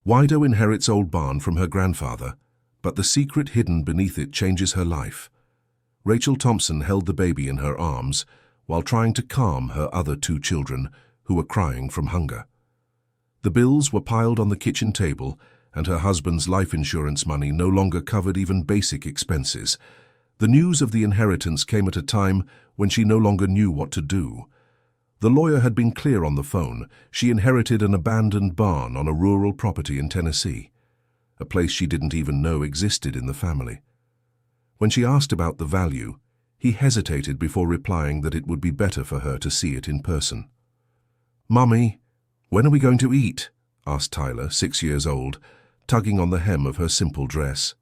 Widow inherits old barn from her grandfather, but the secret hidden beneath it changes her life. Rachel Thompson held the baby in her arms while trying to calm her other two children who were crying from hunger. The bills were piled on the kitchen table, and her husband's life insurance money no longer covered even basic expenses. The news of the inheritance came at a time when she no longer knew what to do. The lawyer had been clear on the phone. She inherited an abandoned barn on a rural property in Tennessee, a place she didn't even know existed in the family. When she asked about the value, he hesitated before replying that it would be better for her to see it in person. "Mummy, when are we going to eat?" asked Tyler, 6 years old, tugging on the hem of her simple dress.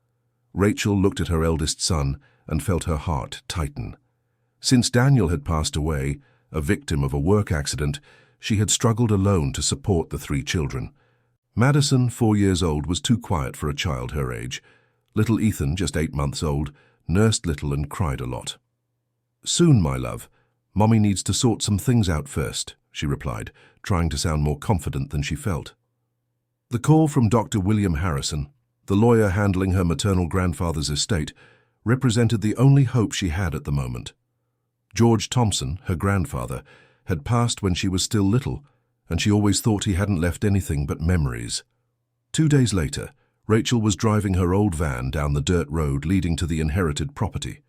Rachel looked at her eldest son and felt her heart tighten. Since Daniel had passed away, a victim of a work accident, she had struggled alone to support the 3 children. Madison, 4 years old, was too quiet for a child her age. Little Ethan, just 8 months old, nursed Little and cried a lot. "Soon, my love. Mommy needs to sort some things out first," she replied, trying to sound more confident than she felt. The call from Dr. William Harrison, the lawyer handling her maternal grandfather's estate, represented the only hope she had at the moment. George Thompson, her grandfather, had passed when she was still little, and she always thought he hadn't left anything but memories. 2 days later, Rachel was driving her old van down the dirt road leading to the inherited property.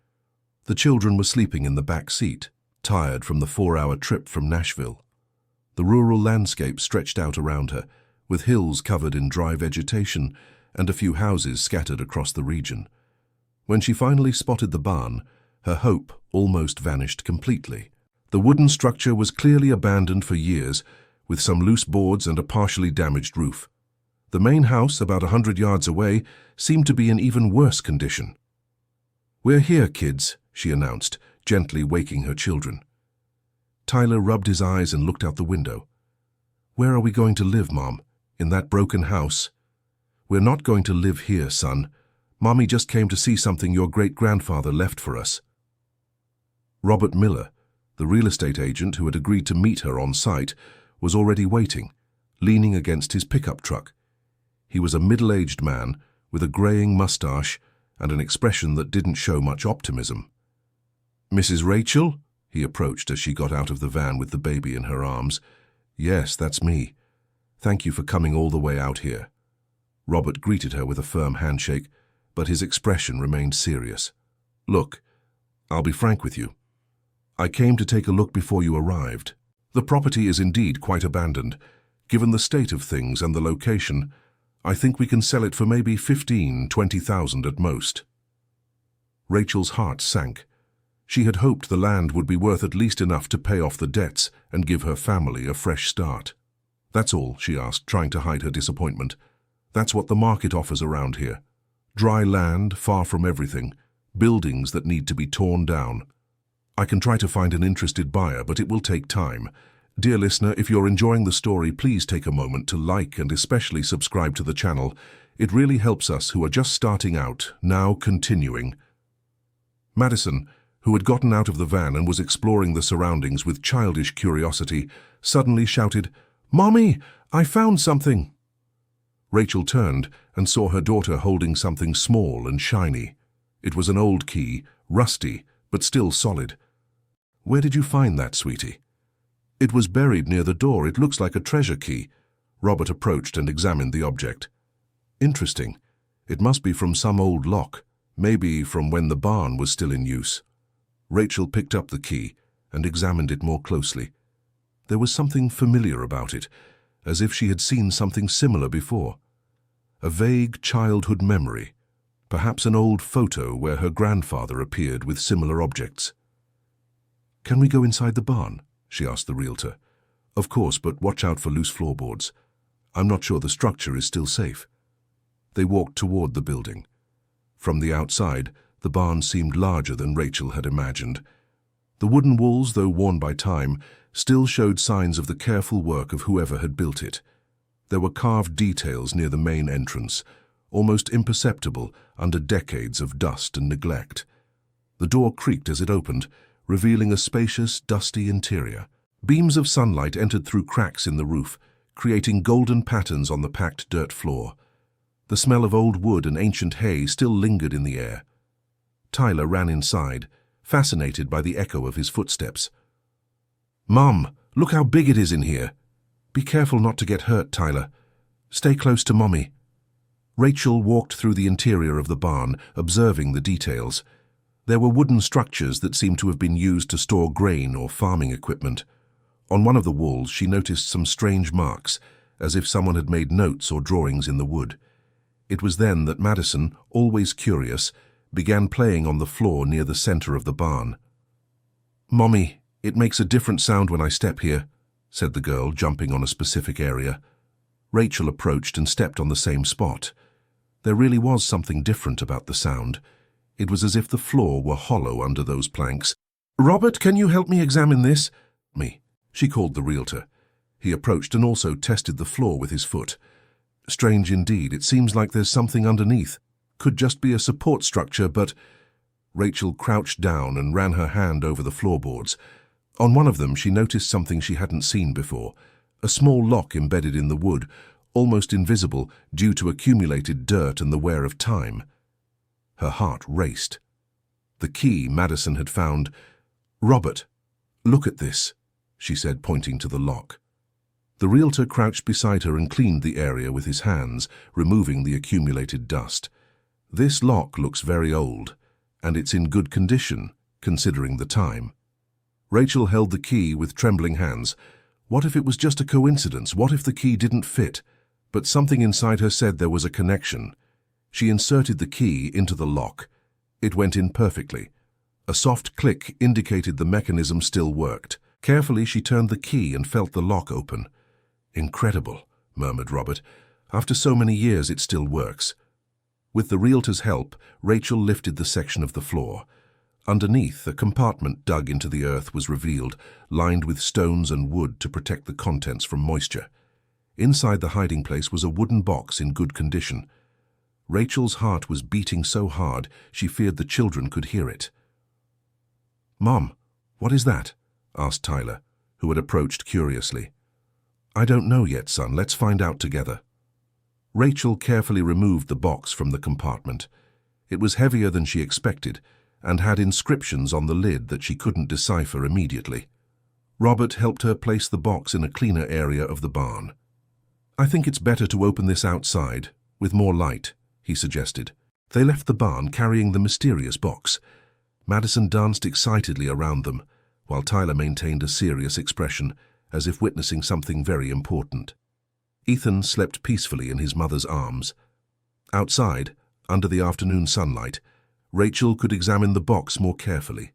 The children were sleeping in the back seat, tired from the 4-hour trip from Nashville. The rural landscape stretched out around her, with hills covered in dry vegetation and a few houses scattered across the region. When she finally spotted the barn, her hope almost vanished completely. The wooden structure was clearly abandoned for years, with some loose boards and a partially damaged roof. The main house, about 100 yards away, seemed to be in even worse condition. "We're here, kids," she announced, gently waking her children. Tyler rubbed his eyes and looked out the window. "Where are we going to live, Mom? In that broken house?" "We're not going to live here, son. Mommy just came to see something your great-grandfather left for us." Robert Miller, the real estate agent who had agreed to meet her on site, was already waiting, leaning against his pickup truck. He was a middle-aged man with a graying mustache and an expression that didn't show much optimism. "Mrs. Rachel?" he approached as she got out of the van with the baby in her arms. "Yes, that's me. Thank you for coming all the way out here." Robert greeted her with a firm handshake, but his expression remained serious. "Look, I'll be frank with you. I came to take a look before you arrived. The property is indeed quite abandoned. Given the state of things and the location, I think we can sell it for maybe 15,000–20,000 at most." Rachel's heart sank. She had hoped the land would be worth at least enough to pay off the debts and give her family a fresh start. "That's all?" she asked, trying to hide her disappointment. "That's what the market offers around here. Dry land, far from everything, buildings that need to be torn down. I can try to find an interested buyer, but it will take time. Dear listener, if you're enjoying the story, please take a moment to like and especially subscribe to the channel. It really helps us who are just starting out, now continuing." Madison, who had gotten out of the van and was exploring the surroundings with childish curiosity, suddenly shouted, "Mommy, I found something!" Rachel turned and saw her daughter holding something small and shiny. It was an old key, rusty, but still solid. "Where did you find that, sweetie?" "It was buried near the door. It looks like a treasure key." Robert approached and examined the object. "Interesting. It must be from some old lock, maybe from when the barn was still in use." Rachel picked up the key and examined it more closely. There was something familiar about it, as if she had seen something similar before. A vague childhood memory, perhaps an old photo where her grandfather appeared with similar objects. "Can we go inside the barn?" she asked the realtor. "Of course, but watch out for loose floorboards. I'm not sure the structure is still safe." They walked toward the building. From the outside, the barn seemed larger than Rachel had imagined. The wooden walls, though worn by time, still showed signs of the careful work of whoever had built it. There were carved details near the main entrance, almost imperceptible under decades of dust and neglect. The door creaked as it opened, revealing a spacious, dusty interior. Beams of sunlight entered through cracks in the roof, creating golden patterns on the packed dirt floor. The smell of old wood and ancient hay still lingered in the air. Tyler ran inside, fascinated by the echo of his footsteps. "Mom, look how big it is in here." "Be careful not to get hurt, Tyler. Stay close to Mommy." Rachel walked through the interior of the barn, observing the details. There were wooden structures that seemed to have been used to store grain or farming equipment. On one of the walls, she noticed some strange marks, as if someone had made notes or drawings in the wood. It was then that Madison, always curious, began playing on the floor near the center of the barn. "Mommy, it makes a different sound when I step here," said the girl, jumping on a specific area. Rachel approached and stepped on the same spot. There really was something different about the sound. It was as if the floor were hollow under those planks. "Robert, can you help me examine this?" She called the realtor. He approached and also tested the floor with his foot. "Strange indeed. It seems like there's something underneath. Could just be a support structure, but—" Rachel crouched down and ran her hand over the floorboards. On one of them, she noticed something she hadn't seen before. A small lock embedded in the wood, almost invisible due to accumulated dirt and the wear of time. Her heart raced. The key Madison had found. "Robert, look at this," she said, pointing to the lock. The realtor crouched beside her and cleaned the area with his hands, removing the accumulated dust. "This lock looks very old, and it's in good condition, considering the time." Rachel held the key with trembling hands. What if it was just a coincidence? What if the key didn't fit? But something inside her said there was a connection. She inserted the key into the lock. It went in perfectly. A soft click indicated the mechanism still worked. Carefully, she turned the key and felt the lock open. "Incredible," murmured Robert. "After so many years, it still works." With the realtor's help, Rachel lifted the section of the floor. Underneath, a compartment dug into the earth was revealed, lined with stones and wood to protect the contents from moisture. Inside the hiding place was a wooden box in good condition. Rachel's heart was beating so hard she feared the children could hear it. "Mom, what is that?" asked Tyler, who had approached curiously. "I don't know yet, son. Let's find out together." Rachel carefully removed the box from the compartment. It was heavier than she expected, and had inscriptions on the lid that she couldn't decipher immediately. Robert helped her place the box in a cleaner area of the barn. "I think it's better to open this outside, with more light," he suggested. They left the barn carrying the mysterious box. Madison danced excitedly around them, while Tyler maintained a serious expression, as if witnessing something very important. Ethan slept peacefully in his mother's arms. Outside, under the afternoon sunlight, Rachel could examine the box more carefully.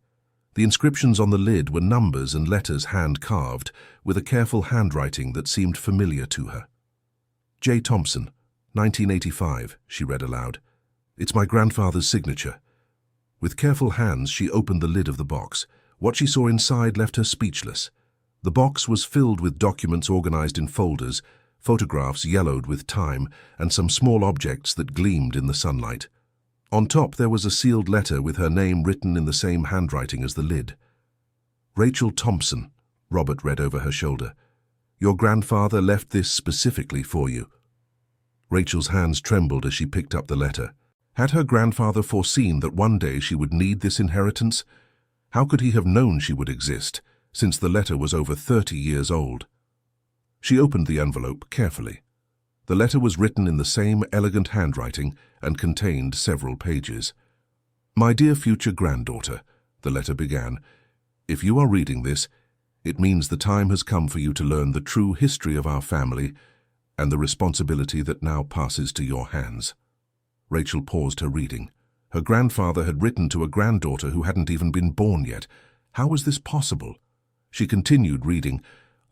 The inscriptions on the lid were numbers and letters hand-carved, with a careful handwriting that seemed familiar to her. "J. Thompson, 1985, she read aloud. "It's my grandfather's signature." With careful hands, she opened the lid of the box. What she saw inside left her speechless. The box was filled with documents organized in folders, photographs yellowed with time, and some small objects that gleamed in the sunlight. On top there was a sealed letter with her name written in the same handwriting as the lid. "Rachel Thompson," Robert read over her shoulder. "Your grandfather left this specifically for you." Rachel's hands trembled as she picked up the letter. Had her grandfather foreseen that one day she would need this inheritance? How could he have known she would exist, since the letter was over 30 years old? She opened the envelope carefully. The letter was written in the same elegant handwriting and contained several pages. "My dear future granddaughter," the letter began, "if you are reading this, it means the time has come for you to learn the true history of our family and the responsibility that now passes to your hands." Rachel paused her reading. Her grandfather had written to a granddaughter who hadn't even been born yet. How was this possible? She continued reading,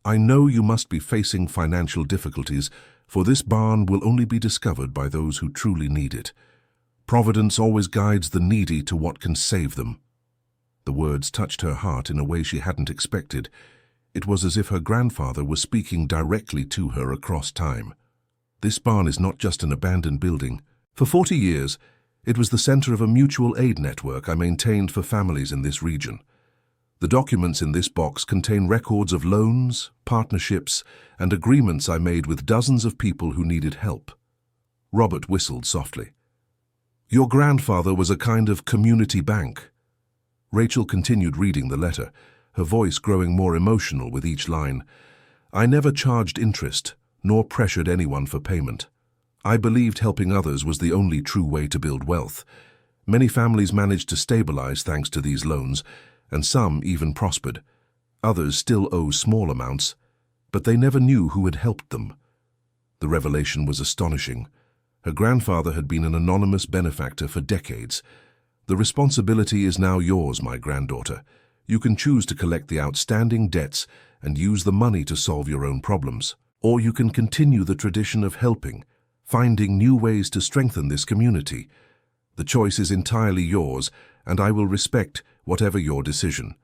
"I know you must be facing financial difficulties, for this barn will only be discovered by those who truly need it. Providence always guides the needy to what can save them." The words touched her heart in a way she hadn't expected. It was as if her grandfather was speaking directly to her across time. "This barn is not just an abandoned building. For 40 years, it was the center of a mutual aid network I maintained for families in this region. The documents in this box contain records of loans, partnerships, and agreements I made with dozens of people who needed help. Robert whistled softly. Your grandfather was a kind of community bank. Rachel continued reading the letter, her voice growing more emotional with each line. I never charged interest, nor pressured anyone for payment. I believed helping others was the only true way to build wealth. Many families managed to stabilize thanks to these loans, and some even prospered. Others still owe small amounts, but they never knew who had helped them. The revelation was astonishing. Her grandfather had been an anonymous benefactor for decades. The responsibility is now yours, my granddaughter. You can choose to collect the outstanding debts and use the money to solve your own problems. Or you can continue the tradition of helping, finding new ways to strengthen this community. The choice is entirely yours, and I will respect whatever your decision.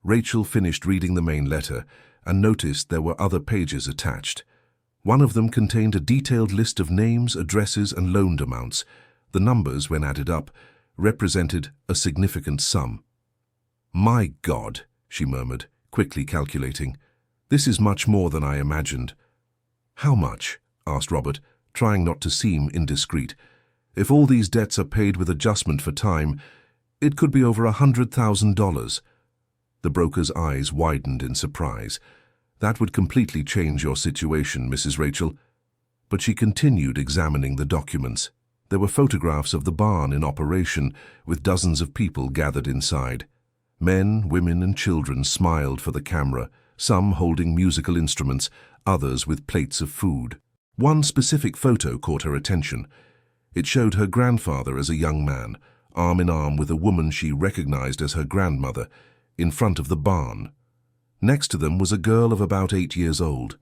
Rachel finished reading the main letter and noticed there were other pages attached. One of them contained a detailed list of names, addresses, and loaned amounts. The numbers, when added up, represented a significant sum. My God, she murmured, quickly calculating. This is much more than I imagined. How much? Asked Robert, trying not to seem indiscreet. If all these debts are paid with adjustment for time, it could be over $100,000. The broker's eyes widened in surprise. That would completely change your situation, Mrs. Rachel. But she continued examining the documents. There were photographs of the barn in operation, with dozens of people gathered inside. Men, women, and children smiled for the camera, some holding musical instruments, others with plates of food. One specific photo caught her attention. It showed her grandfather as a young man, arm in arm with a woman she recognized as her grandmother, in front of the barn. Next to them was a girl of about 8 years old.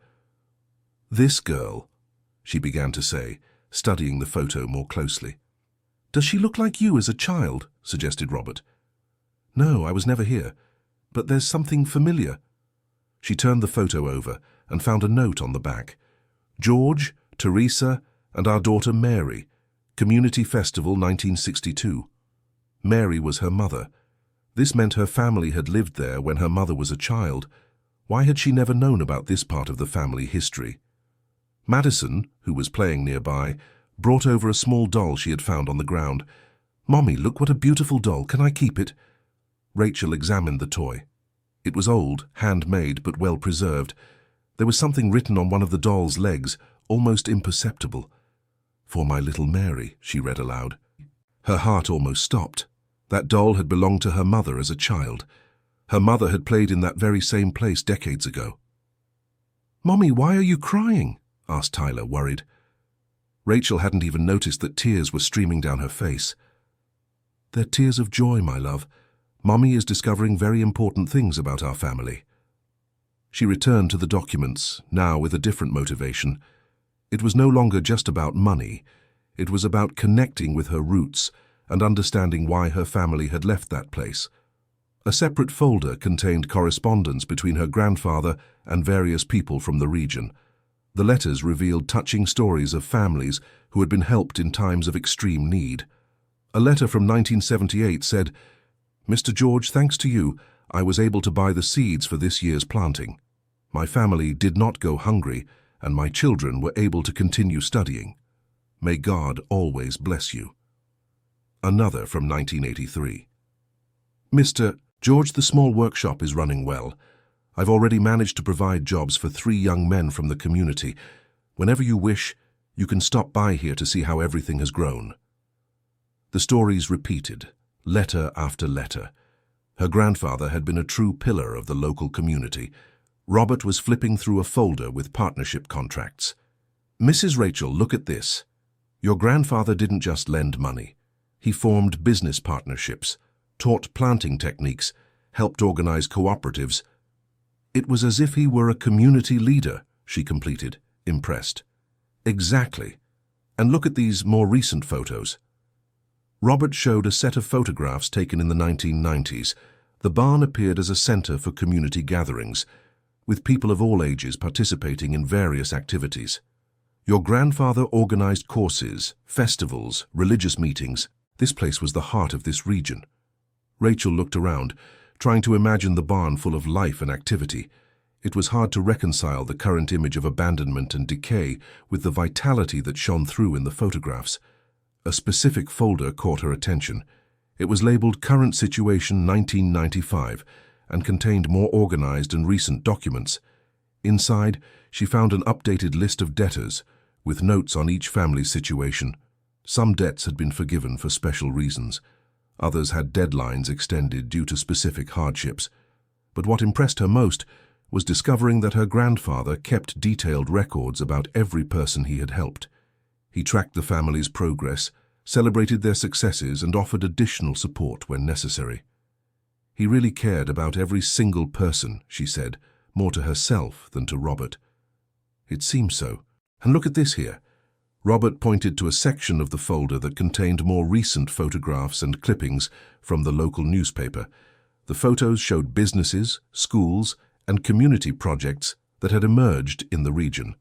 This girl, she began to say, studying the photo more closely. Does she look like you as a child? Suggested Robert. No, I was never here, but there's something familiar. She turned the photo over and found a note on the back. George, Teresa, and our daughter Mary, Community Festival 1962. Mary was her mother. This meant her family had lived there when her mother was a child. Why had she never known about this part of the family history? Madison, who was playing nearby, brought over a small doll she had found on the ground. Mommy, look what a beautiful doll. Can I keep it? Rachel examined the toy. It was old, handmade, but well preserved. There was something written on one of the doll's legs, almost imperceptible. For my little Mary, she read aloud. Her heart almost stopped. That doll had belonged to her mother as a child. Her mother had played in that very same place decades ago. Mommy, why are you crying? Asked Tyler, worried. Rachel hadn't even noticed that tears were streaming down her face. They're tears of joy, my love. Mommy is discovering very important things about our family. She returned to the documents, now with a different motivation. It was no longer just about money. It was about connecting with her roots and understanding why her family had left that place. A separate folder contained correspondence between her grandfather and various people from the region. The letters revealed touching stories of families who had been helped in times of extreme need. A letter from 1978 said, Mr. George, thanks to you, I was able to buy the seeds for this year's planting. My family did not go hungry, and my children were able to continue studying. May God always bless you. Another from 1983. Mr. George, the small workshop is running well. I've already managed to provide jobs for 3 young men from the community. Whenever you wish, you can stop by here to see how everything has grown. The stories repeated, letter after letter. Her grandfather had been a true pillar of the local community. Robert was flipping through a folder with partnership contracts. Mrs. Rachel, look at this. Your grandfather didn't just lend money. He formed business partnerships, taught planting techniques, helped organize cooperatives. It was as if he were a community leader, she completed, impressed. Exactly. And look at these more recent photos. Robert showed a set of photographs taken in the 1990s. The barn appeared as a center for community gatherings, with people of all ages participating in various activities. Your grandfather organized courses, festivals, religious meetings. This place was the heart of this region. Rachel looked around, trying to imagine the barn full of life and activity. It was hard to reconcile the current image of abandonment and decay with the vitality that shone through in the photographs. A specific folder caught her attention. It was labeled Current Situation 1995 and contained more organized and recent documents. Inside, she found an updated list of debtors, with notes on each family's situation. Some debts had been forgiven for special reasons. Others had deadlines extended due to specific hardships. But what impressed her most was discovering that her grandfather kept detailed records about every person he had helped. He tracked the family's progress, celebrated their successes, and offered additional support when necessary. He really cared about every single person, she said, more to herself than to Robert. It seems so. And look at this here. Robert pointed to a section of the folder that contained more recent photographs and clippings from the local newspaper. The photos showed businesses, schools, and community projects that had emerged in the region.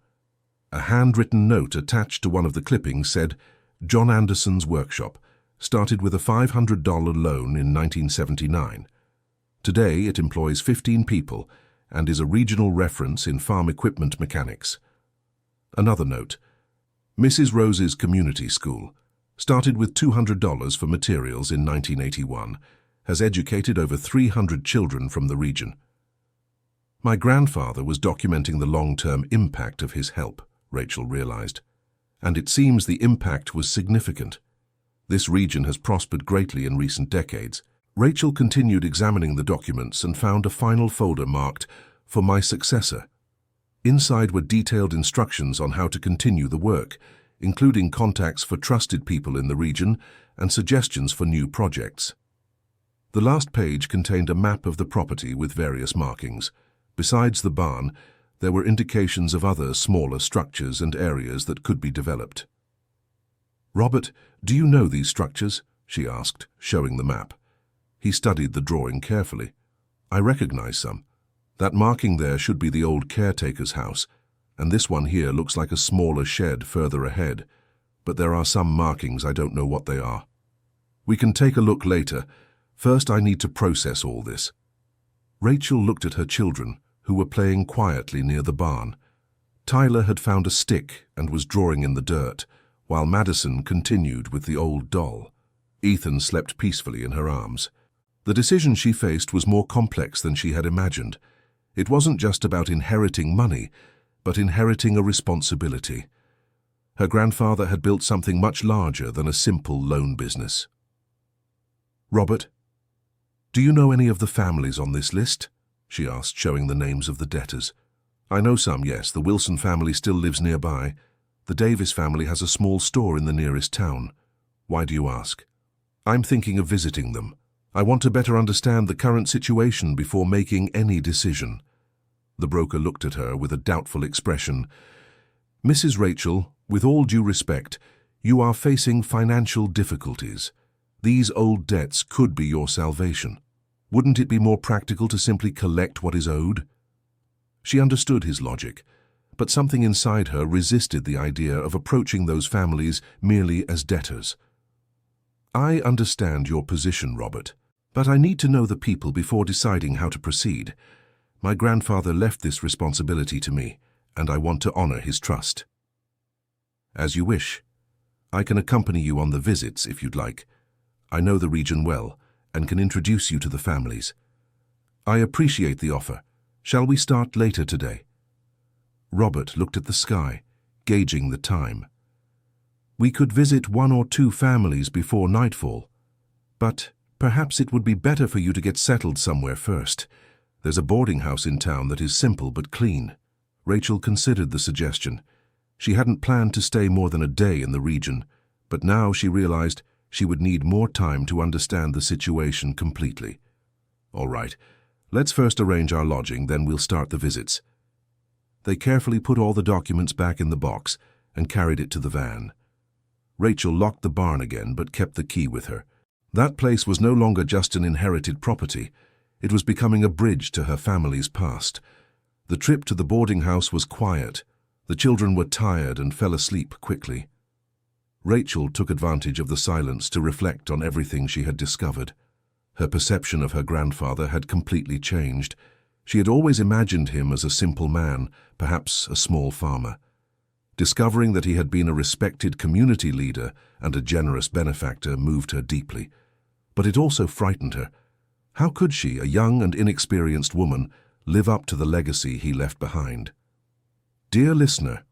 A handwritten note attached to one of the clippings said, John Anderson's Workshop, started with a $500 loan in 1979. Today it employs 15 people and is a regional reference in farm equipment mechanics. Another note, Mrs. Rose's Community School, started with $200 for materials in 1981, has educated over 300 children from the region. My grandfather was documenting the long-term impact of his help, Rachel realized, and it seems the impact was significant. This region has prospered greatly in recent decades. Rachel continued examining the documents and found a final folder marked, For My Successor. Inside were detailed instructions on how to continue the work, including contacts for trusted people in the region and suggestions for new projects. The last page contained a map of the property with various markings. Besides the barn, there were indications of other smaller structures and areas that could be developed. Robert, do you know these structures? She asked, showing the map. He studied the drawing carefully. I recognize some. That marking there should be the old caretaker's house, and this one here looks like a smaller shed further ahead, but there are some markings I don't know what they are. We can take a look later. First, I need to process all this. Rachel looked at her children, who were playing quietly near the barn. Tyler had found a stick and was drawing in the dirt, while Madison continued with the old doll. Ethan slept peacefully in her arms. The decision she faced was more complex than she had imagined. It wasn't just about inheriting money, but inheriting a responsibility. Her grandfather had built something much larger than a simple loan business. Robert, do you know any of the families on this list? She asked, showing the names of the debtors. I know some, yes. The Wilson family still lives nearby. The Davis family has a small store in the nearest town. Why do you ask? I'm thinking of visiting them. I want to better understand the current situation before making any decision. The broker looked at her with a doubtful expression. Mrs. Rachel, with all due respect, you are facing financial difficulties. These old debts could be your salvation. Wouldn't it be more practical to simply collect what is owed? She understood his logic, but something inside her resisted the idea of approaching those families merely as debtors. I understand your position, Robert, but I need to know the people before deciding how to proceed. My grandfather left this responsibility to me, and I want to honor his trust. As you wish. I can accompany you on the visits if you'd like. I know the region well and can introduce you to the families. I appreciate the offer. Shall we start later today? Robert looked at the sky, gauging the time. We could visit 1 or 2 families before nightfall, but perhaps it would be better for you to get settled somewhere first. There's a boarding house in town that is simple but clean. Rachel considered the suggestion. She hadn't planned to stay more than a day in the region, but now she realized she would need more time to understand the situation completely. All right, let's first arrange our lodging, then we'll start the visits. They carefully put all the documents back in the box and carried it to the van. Rachel locked the barn again but kept the key with her. That place was no longer just an inherited property. It was becoming a bridge to her family's past. The trip to the boarding house was quiet. The children were tired and fell asleep quickly. Rachel took advantage of the silence to reflect on everything she had discovered. Her perception of her grandfather had completely changed. She had always imagined him as a simple man, perhaps a small farmer. Discovering that he had been a respected community leader and a generous benefactor moved her deeply. But it also frightened her. How could she, a young and inexperienced woman, live up to the legacy he left behind? Dear listener,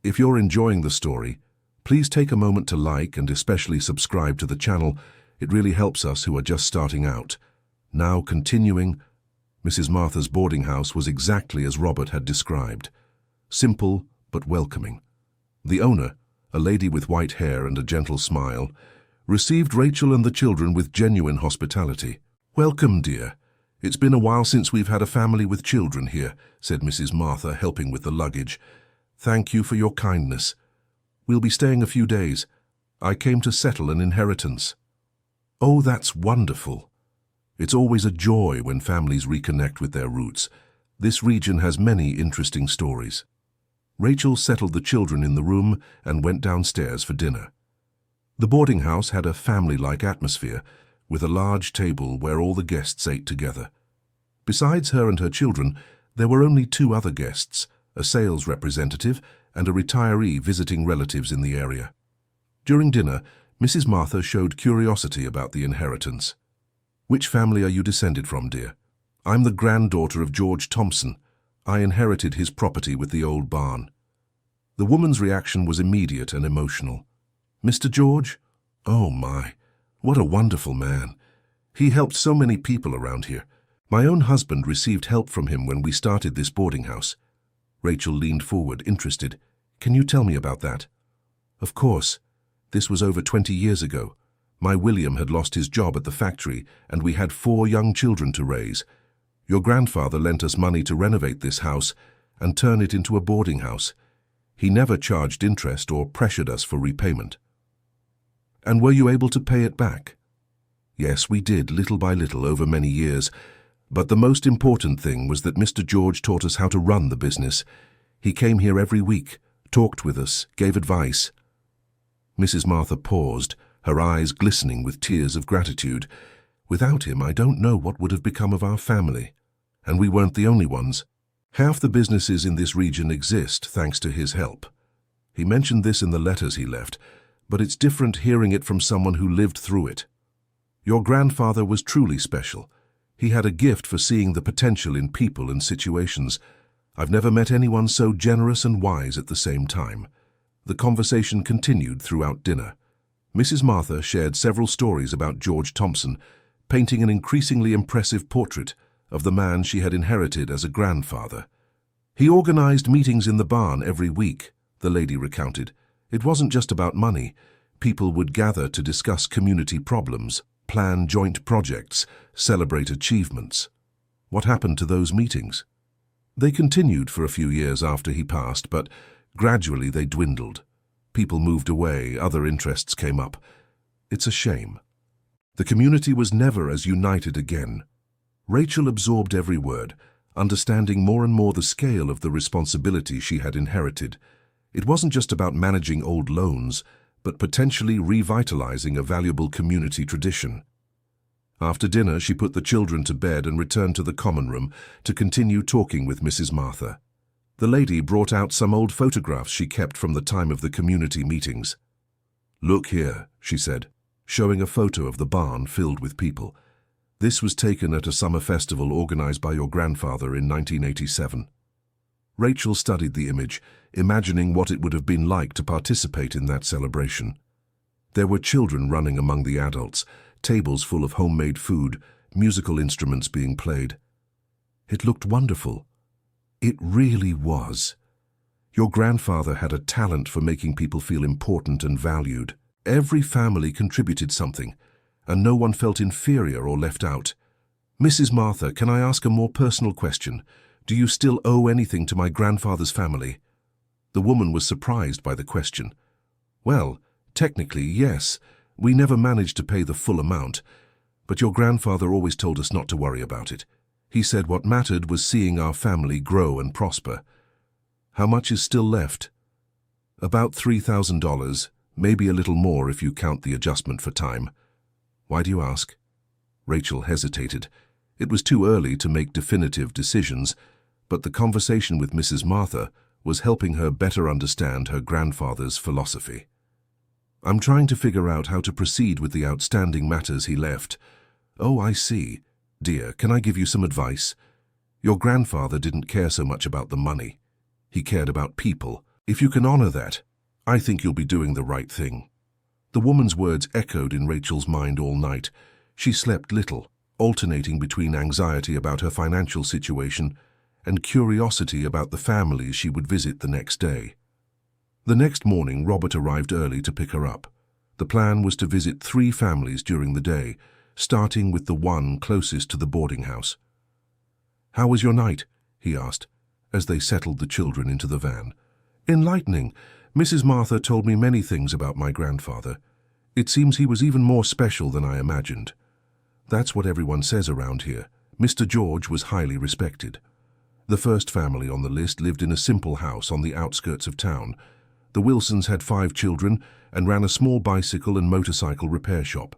if you're enjoying the story, please take a moment to like and especially subscribe to the channel. It really helps us who are just starting out. Now continuing, Mrs. Martha's boarding house was exactly as Robert had described. Simple but welcoming. The owner, a lady with white hair and a gentle smile, received Rachel and the children with genuine hospitality. "Welcome, dear. It's been a while since we've had a family with children here," said Mrs. Martha, helping with the luggage. "Thank you for your kindness. We'll be staying a few days. I came to settle an inheritance." "Oh, that's wonderful." It's always a joy when families reconnect with their roots. This region has many interesting stories. Rachel settled the children in the room and went downstairs for dinner. The boarding house had a family-like atmosphere, with a large table where all the guests ate together. Besides her and her children, there were only two other guests, a sales representative and a retiree visiting relatives in the area. During dinner, Mrs. Martha showed curiosity about the inheritance. "Which family are you descended from, dear?" "I'm the granddaughter of George Thompson. I inherited his property with the old barn." The woman's reaction was immediate and emotional. "Mr. George? Oh my, what a wonderful man. He helped so many people around here. My own husband received help from him when we started this boarding house." Rachel leaned forward, interested. "Can you tell me about that?" "Of course. This was over 20 years ago. My William had lost his job at the factory, and we had 4 young children to raise. Your grandfather lent us money to renovate this house and turn it into a boarding house. He never charged interest or pressured us for repayment." "And were you able to pay it back?" "Yes, we did, little by little, over many years. But the most important thing was that Mr. George taught us how to run the business. He came here every week, talked with us, gave advice." Mrs. Martha paused, her eyes glistening with tears of gratitude. "Without him, I don't know what would have become of our family. And we weren't the only ones. Half the businesses in this region exist thanks to his help." He mentioned this in the letters he left, but it's different hearing it from someone who lived through it. "Your grandfather was truly special. He had a gift for seeing the potential in people and situations. I've never met anyone so generous and wise at the same time." The conversation continued throughout dinner. Mrs. Martha shared several stories about George Thompson, painting an increasingly impressive portrait of the man she had inherited as a grandfather. "He organized meetings in the barn every week," the lady recounted. "It wasn't just about money. People would gather to discuss community problems, plan joint projects, celebrate achievements." "What happened to those meetings?" "They continued for a few years after he passed, but gradually they dwindled. People moved away, other interests came up. It's a shame. The community was never as united again." Rachel absorbed every word, understanding more and more the scale of the responsibility she had inherited. It wasn't just about managing old loans, but potentially revitalizing a valuable community tradition. After dinner, she put the children to bed and returned to the common room to continue talking with Mrs. Martha. The lady brought out some old photographs she kept from the time of the community meetings. "Look here," she said, showing a photo of the barn filled with people. "This was taken at a summer festival organized by your grandfather in 1987. Rachel studied the image, imagining what it would have been like to participate in that celebration. There were children running among the adults, tables full of homemade food, musical instruments being played. It looked wonderful. It really was. Your grandfather had a talent for making people feel important and valued. Every family contributed something, and no one felt inferior or left out. Mrs. Martha, can I ask a more personal question? Do you still owe anything to my grandfather's family?" The woman was surprised by the question. "Well, technically, yes. We never managed to pay the full amount, but your grandfather always told us not to worry about it. He said what mattered was seeing our family grow and prosper." "How much is still left?" "About $3,000, maybe a little more if you count the adjustment for time." "Why do you ask?" Rachel hesitated. It was too early to make definitive decisions, but the conversation with Mrs. Martha was helping her better understand her grandfather's philosophy. "I'm trying to figure out how to proceed with the outstanding matters he left." "Oh, I see. Dear, can I give you some advice? Your grandfather didn't care so much about the money. He cared about people. If you can honor that, I think you'll be doing the right thing." The woman's words echoed in Rachel's mind all night. She slept little, alternating between anxiety about her financial situation and curiosity about the families she would visit the next day. The next morning, Robert arrived early to pick her up. The plan was to visit 3 families during the day, starting with the one closest to the boarding house. "How was your night?" he asked, as they settled the children into the van. "Enlightening. Mrs. Martha told me many things about my grandfather. It seems he was even more special than I imagined." "That's what everyone says around here. Mr. George was highly respected." The first family on the list lived in a simple house on the outskirts of town. The Wilsons had 5 children and ran a small bicycle and motorcycle repair shop.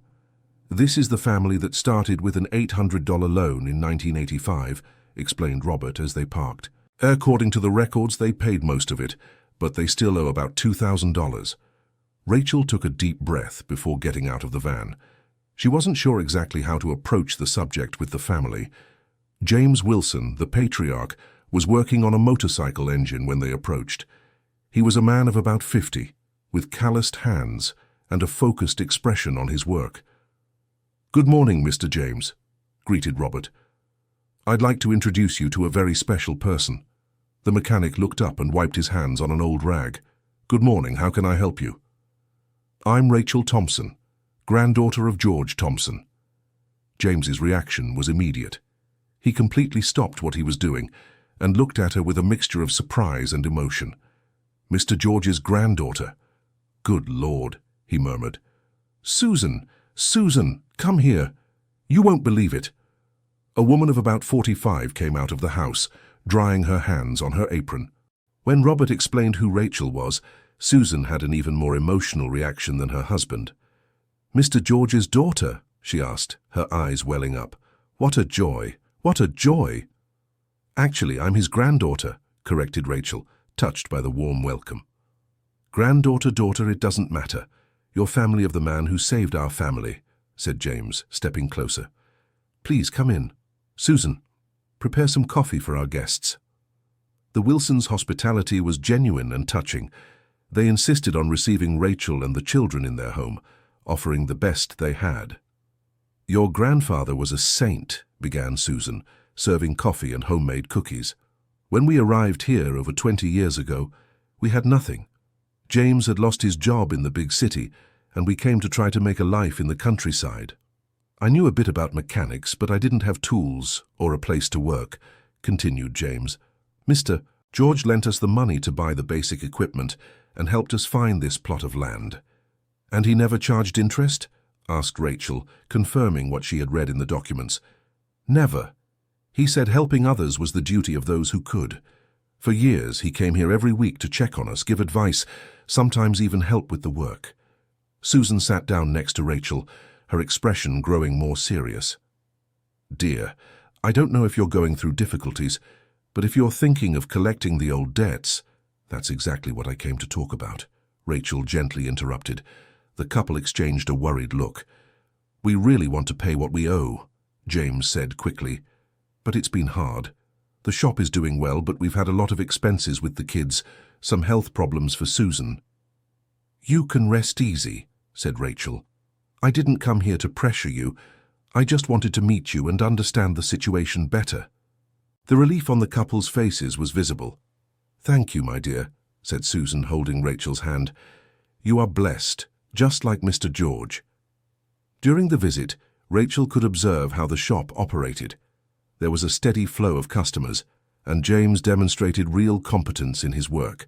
"This is the family that started with an $800 loan in 1985, explained Robert as they parked. "According to the records, they paid most of it, but they still owe about $2,000. Rachel took a deep breath before getting out of the van. She wasn't sure exactly how to approach the subject with the family. James Wilson, the patriarch, was working on a motorcycle engine when they approached. He was a man of about 50, with calloused hands and a focused expression on his work. "Good morning, Mr. James," greeted Robert. "I'd like to introduce you to a very special person." The mechanic looked up and wiped his hands on an old rag. "Good morning, how can I help you?" "I'm Rachel Thompson, granddaughter of George Thompson." James's reaction was immediate. He completely stopped what he was doing and looked at her with a mixture of surprise and emotion. Mr. George's granddaughter. "Good Lord," he murmured. Susan, come here. You won't believe it." A woman of about 45 came out of the house, drying her hands on her apron. When Robert explained who Rachel was, Susan had an even more emotional reaction than her husband. "Mr. George's daughter?" she asked, her eyes welling up. "What a joy! What a joy!" "Actually, I'm his granddaughter," corrected Rachel, touched by the warm welcome. "Granddaughter, daughter, it doesn't matter. You're family of the man who saved our family," said James, stepping closer. "Please come in. Susan, prepare some coffee for our guests." The Wilsons' hospitality was genuine and touching. They insisted on receiving Rachel and the children in their home, offering the best they had. "Your grandfather was a saint," began Susan, serving coffee and homemade cookies. "When we arrived here over 20 years ago, we had nothing. James had lost his job in the big city, and we came to try to make a life in the countryside. I knew a bit about mechanics, but I didn't have tools or a place to work," continued James. "Mr. George lent us the money to buy the basic equipment and helped us find this plot of land." "And he never charged interest?" asked Rachel, confirming what she had read in the documents. "Never. He said helping others was the duty of those who could. For years, he came here every week to check on us, give advice, sometimes even help with the work." Susan sat down next to Rachel, her expression growing more serious. "Dear, I don't know if you're going through difficulties, but if you're thinking of collecting the old debts—" "That's exactly what I came to talk about," Rachel gently interrupted. The couple exchanged a worried look. "We really want to pay what we owe," James said quickly. "But it's been hard. The shop is doing well, but we've had a lot of expenses with the kids, some health problems for Susan." "You can rest easy," said Rachel. "I didn't come here to pressure you. I just wanted to meet you and understand the situation better." The relief on the couple's faces was visible. "Thank you, my dear," said Susan, holding Rachel's hand. "You are blessed, just like Mr. George." During the visit, Rachel could observe how the shop operated. There was a steady flow of customers, and James demonstrated real competence in his work.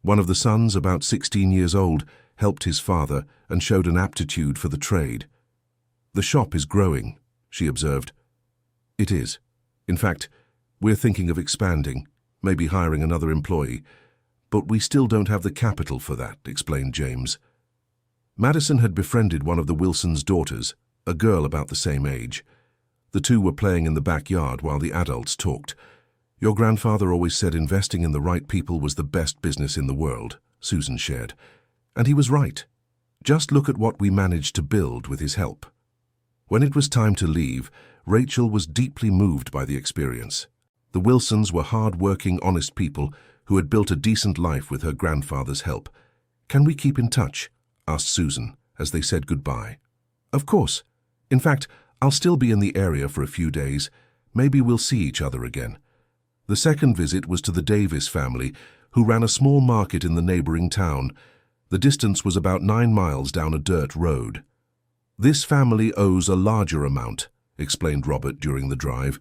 One of the sons, about 16 years old, helped his father and showed an aptitude for the trade. "The shop is growing," she observed. "It is. In fact, we're thinking of expanding, maybe hiring another employee. But we still don't have the capital for that," explained James. Madison had befriended one of the Wilsons' daughters, a girl about the same age. The two were playing in the backyard while the adults talked. "Your grandfather always said investing in the right people was the best business in the world," Susan shared. "And he was right. Just look at what we managed to build with his help." When it was time to leave, Rachel was deeply moved by the experience. The Wilsons were hard-working, honest people who had built a decent life with her grandfather's help. "Can we keep in touch?" asked Susan as they said goodbye. "Of course. In fact, I'll still be in the area for a few days. Maybe we'll see each other again." The second visit was to the Davis family, who ran a small market in the neighboring town. The distance was about 9 miles down a dirt road. "This family owes a larger amount," explained Robert during the drive.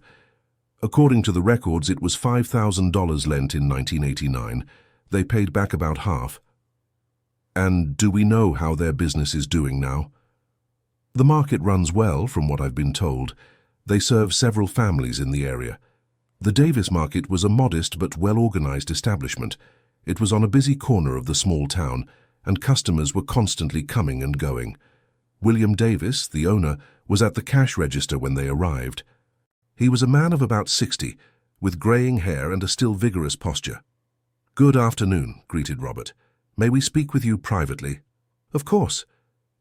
"According to the records, it was $5,000 lent in 1989. They paid back about half." "And do we know how their business is doing now?" "The market runs well, from what I've been told. They serve several families in the area." The Davis market was a modest but well-organized establishment. It was on a busy corner of the small town, and customers were constantly coming and going. William Davis, the owner, was at the cash register when they arrived. He was a man of about 60, with graying hair and a still vigorous posture. "Good afternoon," greeted Robert. "May we speak with you privately?" "Of course.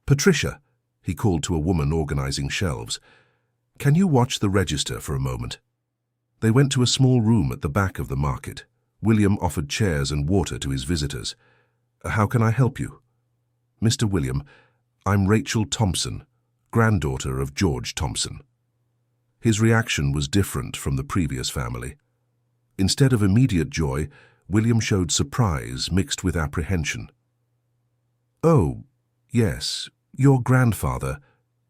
Patricia," he called to a woman organizing shelves. "Can you watch the register for a moment?" They went to a small room at the back of the market. William offered chairs and water to his visitors. "How can I help you?" "Mr. William, I'm Rachel Thompson, granddaughter of George Thompson." His reaction was different from the previous family. Instead of immediate joy, William showed surprise mixed with apprehension. "Oh, yes, your grandfather,"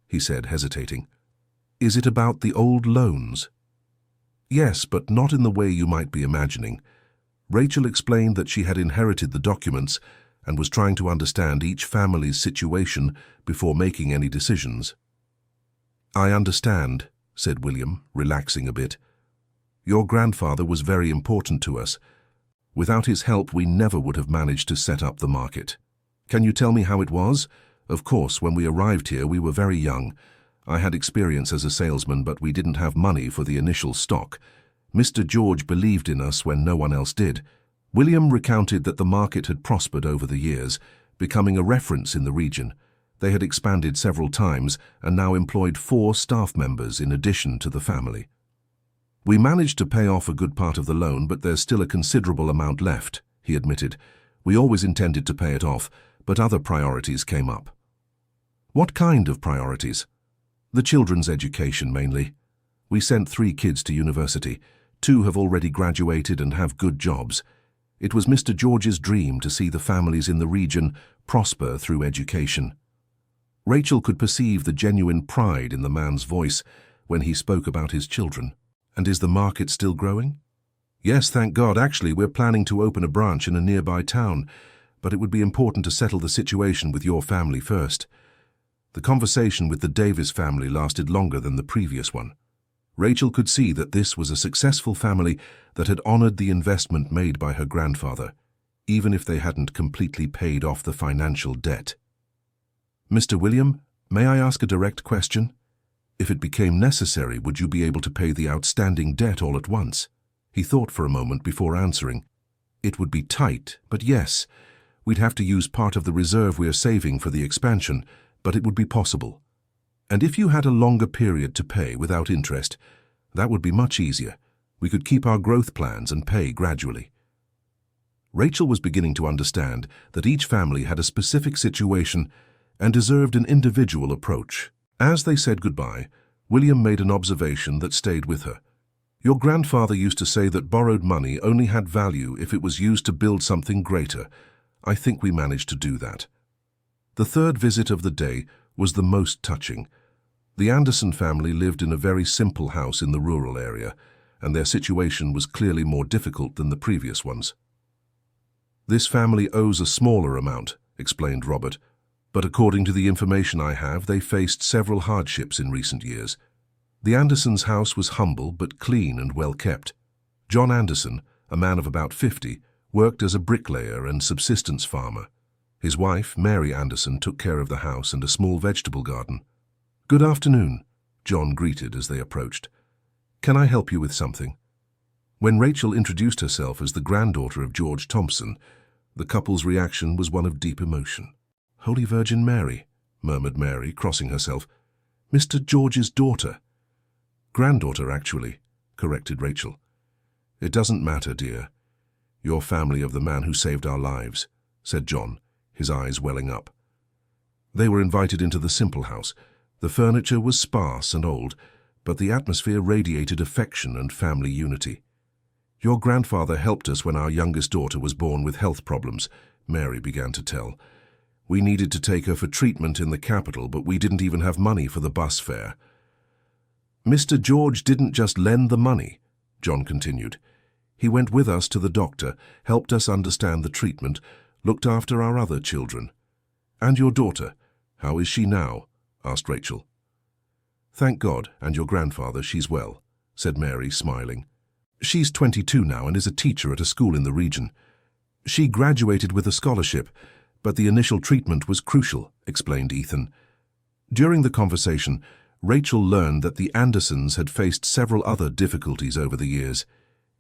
he said, hesitating. "Is it about the old loans?" "Yes, but not in the way you might be imagining." Rachel explained that she had inherited the documents and was trying to understand each family's situation before making any decisions. "I understand," said William, relaxing a bit. "Your grandfather was very important to us. Without his help, we never would have managed to set up the market." "Can you tell me how it was?" "Of course, when we arrived here, we were very young. I had experience as a salesman, but we didn't have money for the initial stock. Mr. George believed in us when no one else did." William recounted that the market had prospered over the years, becoming a reference in the region. They had expanded several times and now employed 4 staff members in addition to the family. "We managed to pay off a good part of the loan, but there's still a considerable amount left," he admitted. "We always intended to pay it off, but other priorities came up." "What kind of priorities?" "The children's education, mainly. We sent 3 kids to university. 2 have already graduated and have good jobs. It was Mr. George's dream to see the families in the region prosper through education." Rachel could perceive the genuine pride in the man's voice when he spoke about his children. "And is the market still growing?" "Yes, thank God. Actually, we're planning to open a branch in a nearby town, but it would be important to settle the situation with your family first." The conversation with the Davis family lasted longer than the previous one. Rachel could see that this was a successful family that had honored the investment made by her grandfather, even if they hadn't completely paid off the financial debt. "Mr. William, may I ask a direct question? If it became necessary, would you be able to pay the outstanding debt all at once?" He thought for a moment before answering. "It would be tight, but yes. We'd have to use part of the reserve we are saving for the expansion, but it would be possible. And if you had a longer period to pay without interest, that would be much easier. We could keep our growth plans and pay gradually." Rachel was beginning to understand that each family had a specific situation and deserved an individual approach. As they said goodbye, William made an observation that stayed with her. "Your grandfather used to say that borrowed money only had value if it was used to build something greater. I think we managed to do that." The third visit of the day was the most touching. The Anderson family lived in a very simple house in the rural area, and their situation was clearly more difficult than the previous ones. "This family owes a smaller amount," explained Robert, "but according to the information I have, they faced several hardships in recent years. The Andersons' house was humble but clean and well kept. John Anderson, a man of about 50, worked as a bricklayer and subsistence farmer. His wife, Mary Anderson, took care of the house and a small vegetable garden. "Good afternoon," John greeted as they approached. "Can I help you with something?" When Rachel introduced herself as the granddaughter of George Thompson, the couple's reaction was one of deep emotion. "Holy Virgin Mary," murmured Mary, crossing herself. "Mr. George's daughter." "Granddaughter, actually," corrected Rachel. "It doesn't matter, dear. You're family of the man who saved our lives," said John, his eyes welling up. They were invited into the simple house. The furniture was sparse and old, but the atmosphere radiated affection and family unity. "Your grandfather helped us when our youngest daughter was born with health problems," Mary began to tell. "We needed to take her for treatment in the capital, but we didn't even have money for the bus fare." "Mr. George didn't just lend the money," John continued. "He went with us to the doctor, helped us understand the treatment, looked after our other children." "And your daughter, how is she now?" asked Rachel. "Thank God, and your grandfather, she's well," said Mary, smiling. "She's 22 now and is a teacher at a school in the region. She graduated with a scholarship, but the initial treatment was crucial," explained Ethan. During the conversation, Rachel learned that the Andersons had faced several other difficulties over the years.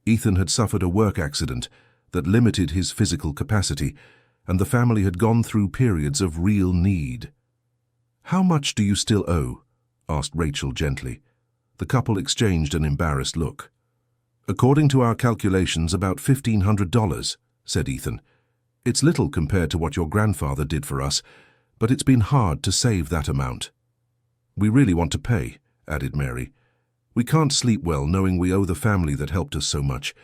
Ethan had suffered a work accident that limited his physical capacity, and the family had gone through periods of real need. "How much do you still owe?" asked Rachel gently. The couple exchanged an embarrassed look. "According to our calculations, about $1,500, said Ethan. "It's little compared to what your grandfather did for us, but it's been hard to save that amount." "We really want to pay," added Mary. "We can't sleep well knowing we owe the family that helped us so much."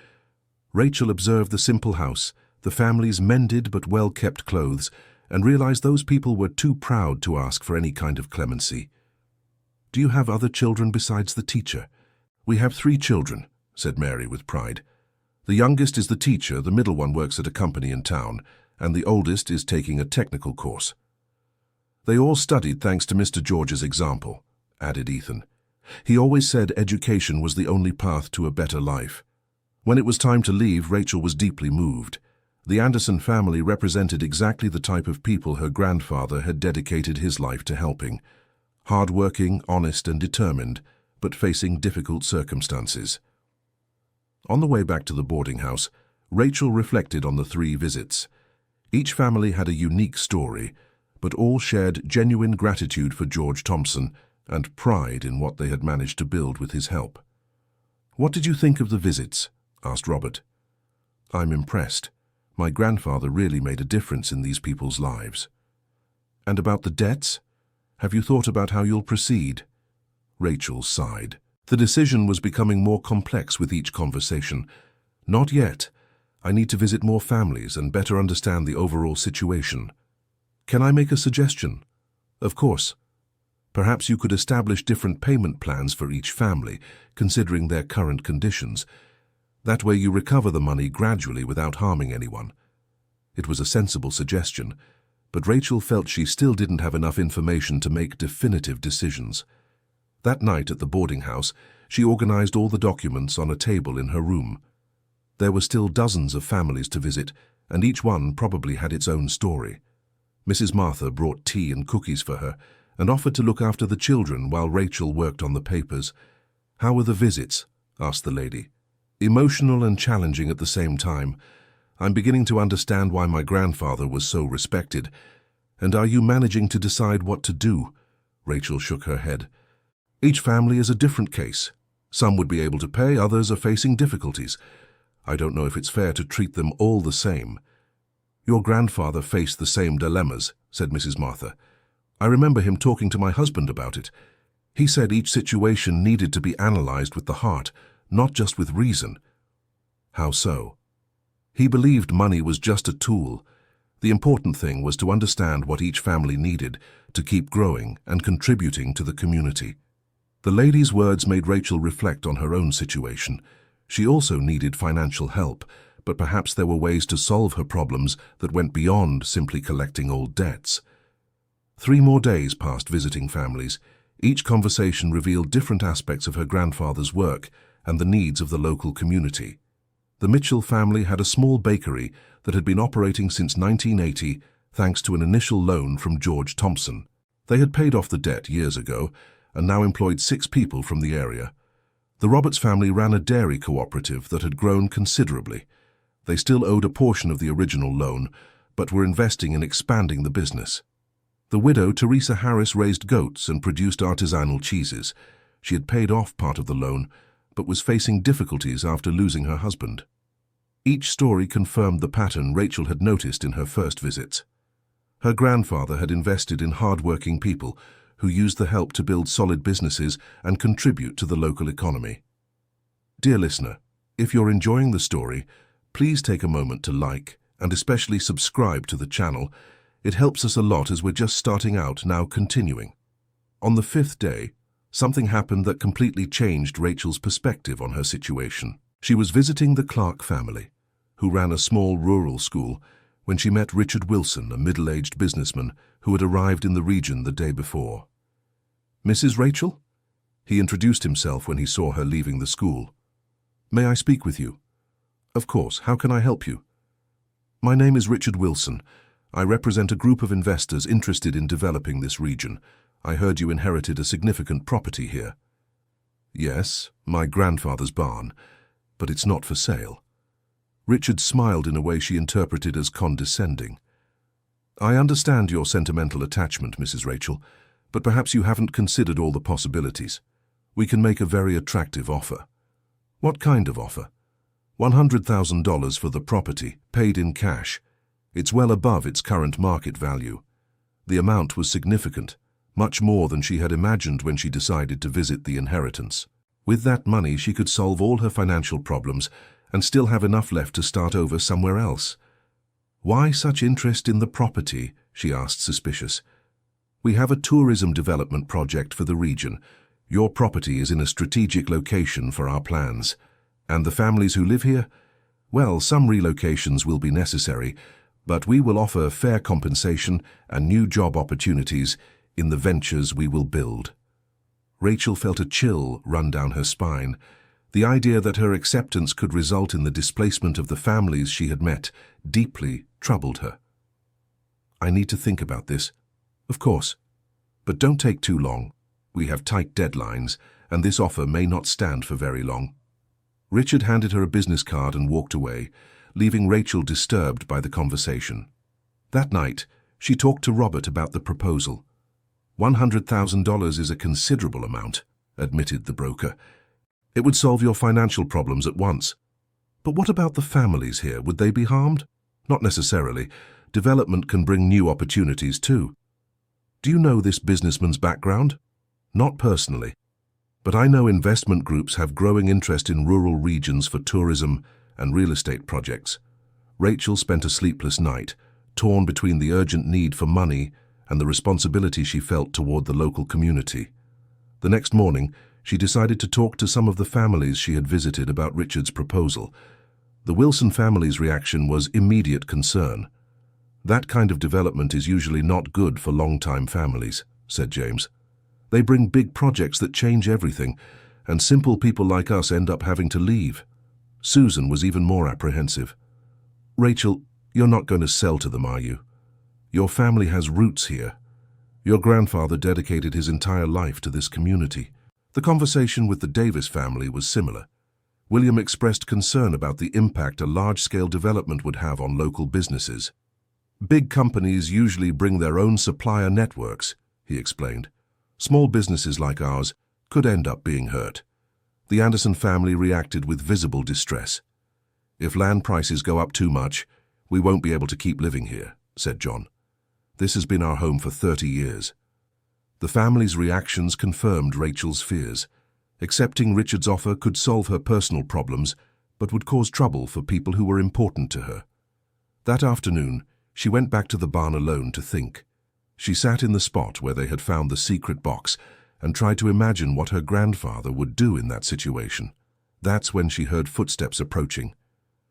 Rachel observed the simple house, the family's mended but well-kept clothes, and realized those people were too proud to ask for any kind of clemency. "Do you have other children besides the teacher?" "We have 3 children," said Mary with pride. "The youngest is the teacher, the middle one works at a company in town, and the oldest is taking a technical course." "They all studied thanks to Mr. George's example," added Ethan. "He always said education was the only path to a better life." When it was time to leave, Rachel was deeply moved. The Anderson family represented exactly the type of people her grandfather had dedicated his life to helping. Hard-working, honest and determined, but facing difficult circumstances. On the way back to the boarding house, Rachel reflected on the 3 visits. Each family had a unique story, but all shared genuine gratitude for George Thompson and pride in what they had managed to build with his help. "What did you think of the visits?" asked Robert. "I'm impressed. My grandfather really made a difference in these people's lives." "And about the debts? Have you thought about how you'll proceed?" Rachel sighed. The decision was becoming more complex with each conversation. "Not yet. I need to visit more families and better understand the overall situation." "Can I make a suggestion?" "Of course. Perhaps you could establish different payment plans for each family, considering their current conditions. That way you recover the money gradually without harming anyone." It was a sensible suggestion, but Rachel felt she still didn't have enough information to make definitive decisions. That night at the boarding house, she organized all the documents on a table in her room. There were still dozens of families to visit, and each one probably had its own story. Mrs. Martha brought tea and cookies for her and offered to look after the children while Rachel worked on the papers. "How were the visits?" asked the lady. "Emotional and challenging at the same time. I'm beginning to understand why my grandfather was so respected. And are you managing to decide what to do?" Rachel shook her head. "Each family is a different case. Some would be able to pay, others are facing difficulties. I don't know if it's fair to treat them all the same." "Your grandfather faced the same dilemmas," said Mrs. Martha. "I remember him talking to my husband about it. He said each situation needed to be analyzed with the heart, not just with reason." "How so?" "He believed money was just a tool. The important thing was to understand what each family needed to keep growing and contributing to the community." The lady's words made Rachel reflect on her own situation. She also needed financial help, but perhaps there were ways to solve her problems that went beyond simply collecting old debts. 3 more days passed visiting families. Each conversation revealed different aspects of her grandfather's work and the needs of the local community. The Mitchell family had a small bakery that had been operating since 1980 thanks to an initial loan from George Thompson. They had paid off the debt years ago, and now employed 6 people from the area. The Roberts family ran a dairy cooperative that had grown considerably. They still owed a portion of the original loan, but were investing in expanding the business. The widow, Teresa Harris, raised goats and produced artisanal cheeses. She had paid off part of the loan, but was facing difficulties after losing her husband. Each story confirmed the pattern Rachel had noticed in her first visits. Her grandfather had invested in hard-working people who used the help to build solid businesses and contribute to the local economy. Dear listener, if you're enjoying the story, please take a moment to like and especially subscribe to the channel. It helps us a lot as we're just starting out, now continuing. On the 5th day, something happened that completely changed Rachel's perspective on her situation. She was visiting the Clark family, who ran a small rural school, when she met Richard Wilson, a middle-aged businessman who had arrived in the region the day before. "Mrs. Rachel?" He introduced himself when he saw her leaving the school. "May I speak with you?" "Of course. How can I help you?" "My name is Richard Wilson. I represent a group of investors interested in developing this region. I heard you inherited a significant property here." "Yes, my grandfather's barn, but it's not for sale." Richard smiled in a way she interpreted as condescending. "I understand your sentimental attachment, Mrs. Rachel, but perhaps you haven't considered all the possibilities. We can make a very attractive offer." "What kind of offer?" $100,000 for the property, paid in cash. It's well above its current market value. The amount was significant, much more than she had imagined when she decided to visit the inheritance. With that money, she could solve all her financial problems and still have enough left to start over somewhere else. "Why such interest in the property?" she asked, suspicious. "We have a tourism development project for the region. Your property is in a strategic location for our plans. And the families who live here? Well, some relocations will be necessary, but we will offer fair compensation and new job opportunities in the ventures we will build." Rachel felt a chill run down her spine. The idea that her acceptance could result in the displacement of the families she had met deeply troubled her. "I need to think about this." "Of course. But don't take too long. We have tight deadlines, and this offer may not stand for very long." Richard handed her a business card and walked away, leaving Rachel disturbed by the conversation. That night, she talked to Robert about the proposal. $100,000 is a considerable amount, admitted the broker. "It would solve your financial problems at once." "But what about the families here? Would they be harmed?" "Not necessarily. Development can bring new opportunities too." "Do you know this businessman's background?" "Not personally. But I know investment groups have growing interest in rural regions for tourism and real estate projects." Rachel spent a sleepless night, torn between the urgent need for money and the responsibility she felt toward the local community. The next morning, she decided to talk to some of the families she had visited about Richard's proposal. The Wilson family's reaction was immediate concern. "That kind of development is usually not good for long-time families," said James. "They bring big projects that change everything, and simple people like us end up having to leave." Susan was even more apprehensive. "Rachel, you're not going to sell to them, are you? Your family has roots here. Your grandfather dedicated his entire life to this community." The conversation with the Davis family was similar. William expressed concern about the impact a large-scale development would have on local businesses. "Big companies usually bring their own supplier networks," he explained. "Small businesses like ours could end up being hurt." The Anderson family reacted with visible distress. "If land prices go up too much, we won't be able to keep living here," said John. "This has been our home for 30 years. The family's reactions confirmed Rachel's fears. Accepting Richard's offer could solve her personal problems, but would cause trouble for people who were important to her. That afternoon, she went back to the barn alone to think. She sat in the spot where they had found the secret box and tried to imagine what her grandfather would do in that situation. That's when she heard footsteps approaching.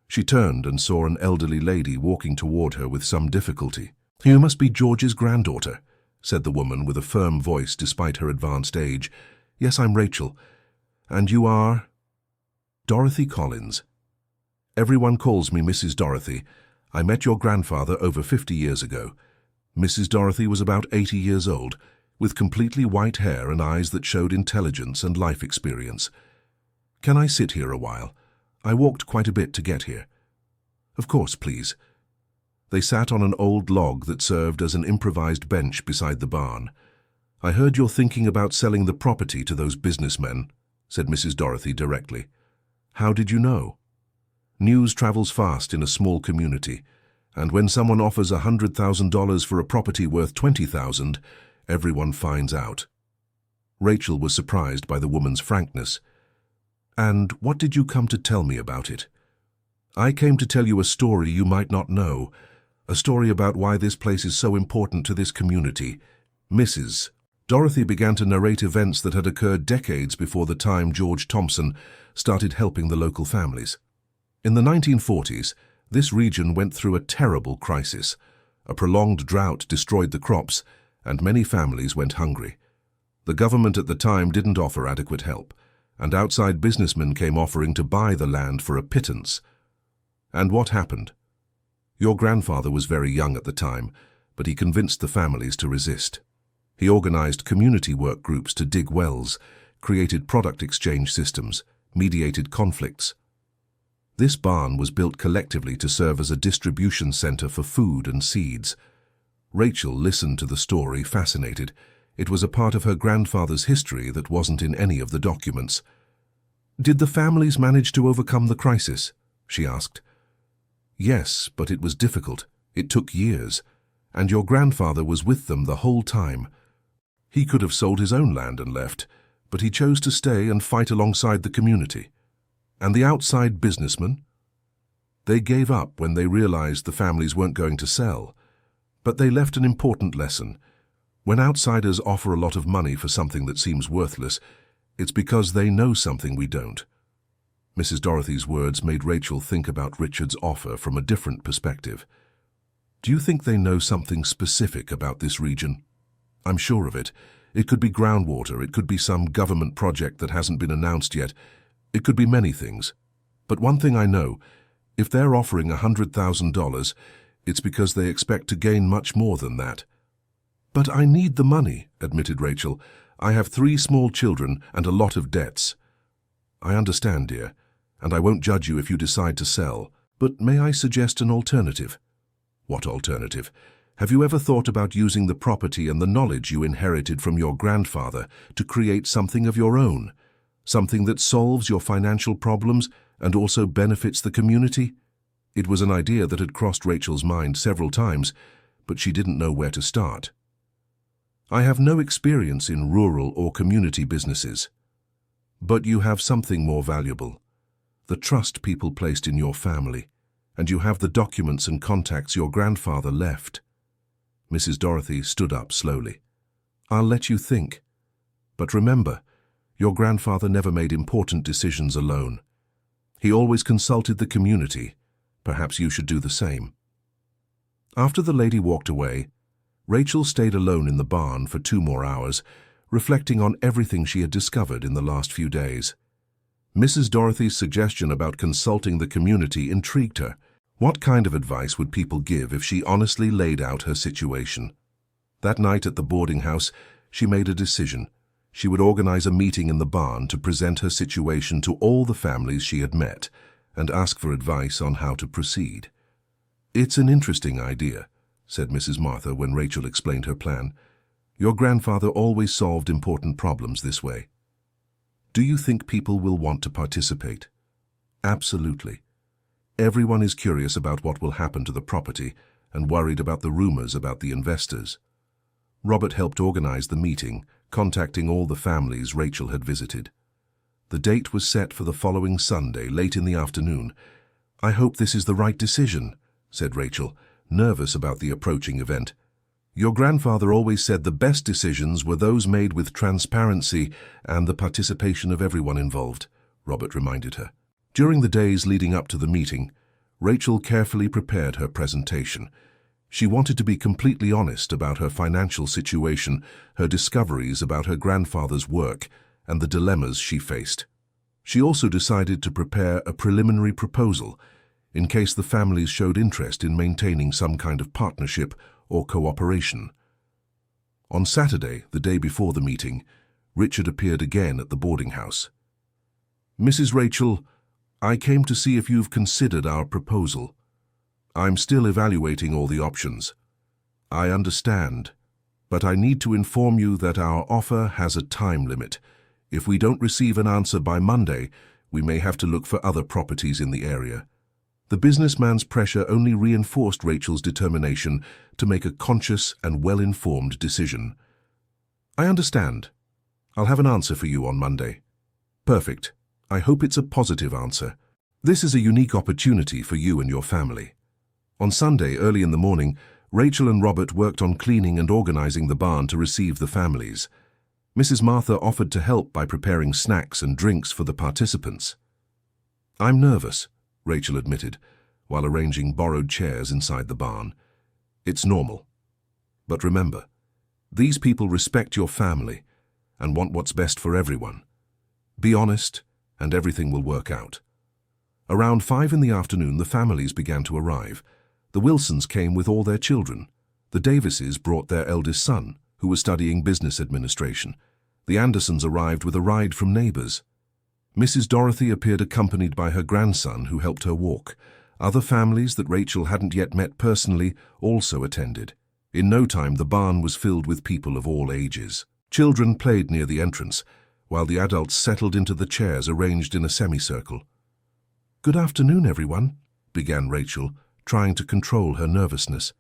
She turned and saw an elderly lady walking toward her with some difficulty. "You must be George's granddaughter," said the woman with a firm voice despite her advanced age. "Yes, I'm Rachel. And you are?" "Dorothy Collins. Everyone calls me Mrs. Dorothy. I met your grandfather over 50 years ago. Mrs. Dorothy was about 80 years old. with completely white hair and eyes that showed intelligence and life experience. "Can I sit here a while? I walked quite a bit to get here." "Of course, please." They sat on an old log that served as an improvised bench beside the barn. "I heard you're thinking about selling the property to those businessmen," said Mrs. Dorothy directly. "How did you know?" News travels fast in a small community, and when someone offers $100,000 for a property worth $20,000, everyone finds out. Rachel was surprised by the woman's frankness. "And what did you come to tell me about it?" "I came to tell you a story you might not know, a story about why this place is so important to this community." Mrs. Dorothy began to narrate events that had occurred decades before the time George Thompson started helping the local families. In the 1940s, this region went through a terrible crisis. A prolonged drought destroyed the crops, and many families went hungry. The government at the time didn't offer adequate help, and outside businessmen came offering to buy the land for a pittance. And what happened? Your grandfather was very young at the time, but he convinced the families to resist. He organized community work groups to dig wells, created product exchange systems, mediated conflicts. This barn was built collectively to serve as a distribution center for food and seeds. Rachel listened to the story, fascinated. It was a part of her grandfather's history that wasn't in any of the documents. "Did the families manage to overcome the crisis?" she asked. "Yes, but it was difficult. It took years. And your grandfather was with them the whole time. He could have sold his own land and left, but he chose to stay and fight alongside the community. And the outside businessmen? They gave up when they realized the families weren't going to sell. But they left an important lesson. When outsiders offer a lot of money for something that seems worthless, it's because they know something we don't." Mrs. Dorothy's words made Rachel think about Richard's offer from a different perspective. "Do you think they know something specific about this region?" "I'm sure of it. It could be groundwater, it could be some government project that hasn't been announced yet. It could be many things. But one thing I know, if they're offering $100,000, it's because they expect to gain much more than that." "But I need the money," admitted Rachel. "I have 3 small children and a lot of debts." "I understand, dear, and I won't judge you if you decide to sell. But may I suggest an alternative?" "What alternative? Have you ever thought about using the property and the knowledge you inherited from your grandfather to create something of your own? Something that solves your financial problems and also benefits the community?" It was an idea that had crossed Rachel's mind several times, but she didn't know where to start. "I have no experience in rural or community businesses. But you have something more valuable, the trust people placed in your family, and you have the documents and contacts your grandfather left." Mrs. Dorothy stood up slowly. "I'll let you think. But remember, your grandfather never made important decisions alone. He always consulted the community. Perhaps you should do the same." After the lady walked away, Rachel stayed alone in the barn for 2 more hours, reflecting on everything she had discovered in the last few days. Mrs. Dorothy's suggestion about consulting the community intrigued her. What kind of advice would people give if she honestly laid out her situation? That night at the boarding house, she made a decision. She would organize a meeting in the barn to present her situation to all the families she had met and ask for advice on how to proceed. "It's an interesting idea," said Mrs. Martha when Rachel explained her plan. "Your grandfather always solved important problems this way. Do you think people will want to participate?" "Absolutely. Everyone is curious about what will happen to the property and worried about the rumors about the investors." Robert helped organize the meeting, contacting all the families Rachel had visited. The date was set for the following Sunday, late in the afternoon. "I hope this is the right decision," said Rachel, nervous about the approaching event. "Your grandfather always said the best decisions were those made with transparency and the participation of everyone involved," Robert reminded her. During the days leading up to the meeting, Rachel carefully prepared her presentation. She wanted to be completely honest about her financial situation, her discoveries about her grandfather's work, and the dilemmas she faced. She also decided to prepare a preliminary proposal in case the families showed interest in maintaining some kind of partnership or cooperation. On Saturday, the day before the meeting, Richard appeared again at the boarding house. "Mrs. Rachel, I came to see if you've considered our proposal. I'm still evaluating all the options. I understand, but I need to inform you that our offer has a time limit. If we don't receive an answer by Monday, we may have to look for other properties in the area." The businessman's pressure only reinforced Rachel's determination to make a conscious and well-informed decision. "I understand. I'll have an answer for you on Monday." "Perfect. I hope it's a positive answer. This is a unique opportunity for you and your family." On Sunday, early in the morning, Rachel and Robert worked on cleaning and organizing the barn to receive the families. Mrs. Martha offered to help by preparing snacks and drinks for the participants. "I'm nervous," Rachel admitted, while arranging borrowed chairs inside the barn. "It's normal. But remember, these people respect your family and want what's best for everyone. Be honest, and everything will work out." Around 5 in the afternoon, the families began to arrive. The Wilsons came with all their children. The Davises brought their eldest son, who was studying business administration. The Andersons arrived with a ride from neighbors. Mrs. Dorothy appeared accompanied by her grandson, who helped her walk. Other families that Rachel hadn't yet met personally also attended. In no time, the barn was filled with people of all ages. Children played near the entrance, while the adults settled into the chairs arranged in a semicircle. "Good afternoon, everyone," began Rachel, trying to control her nervousness.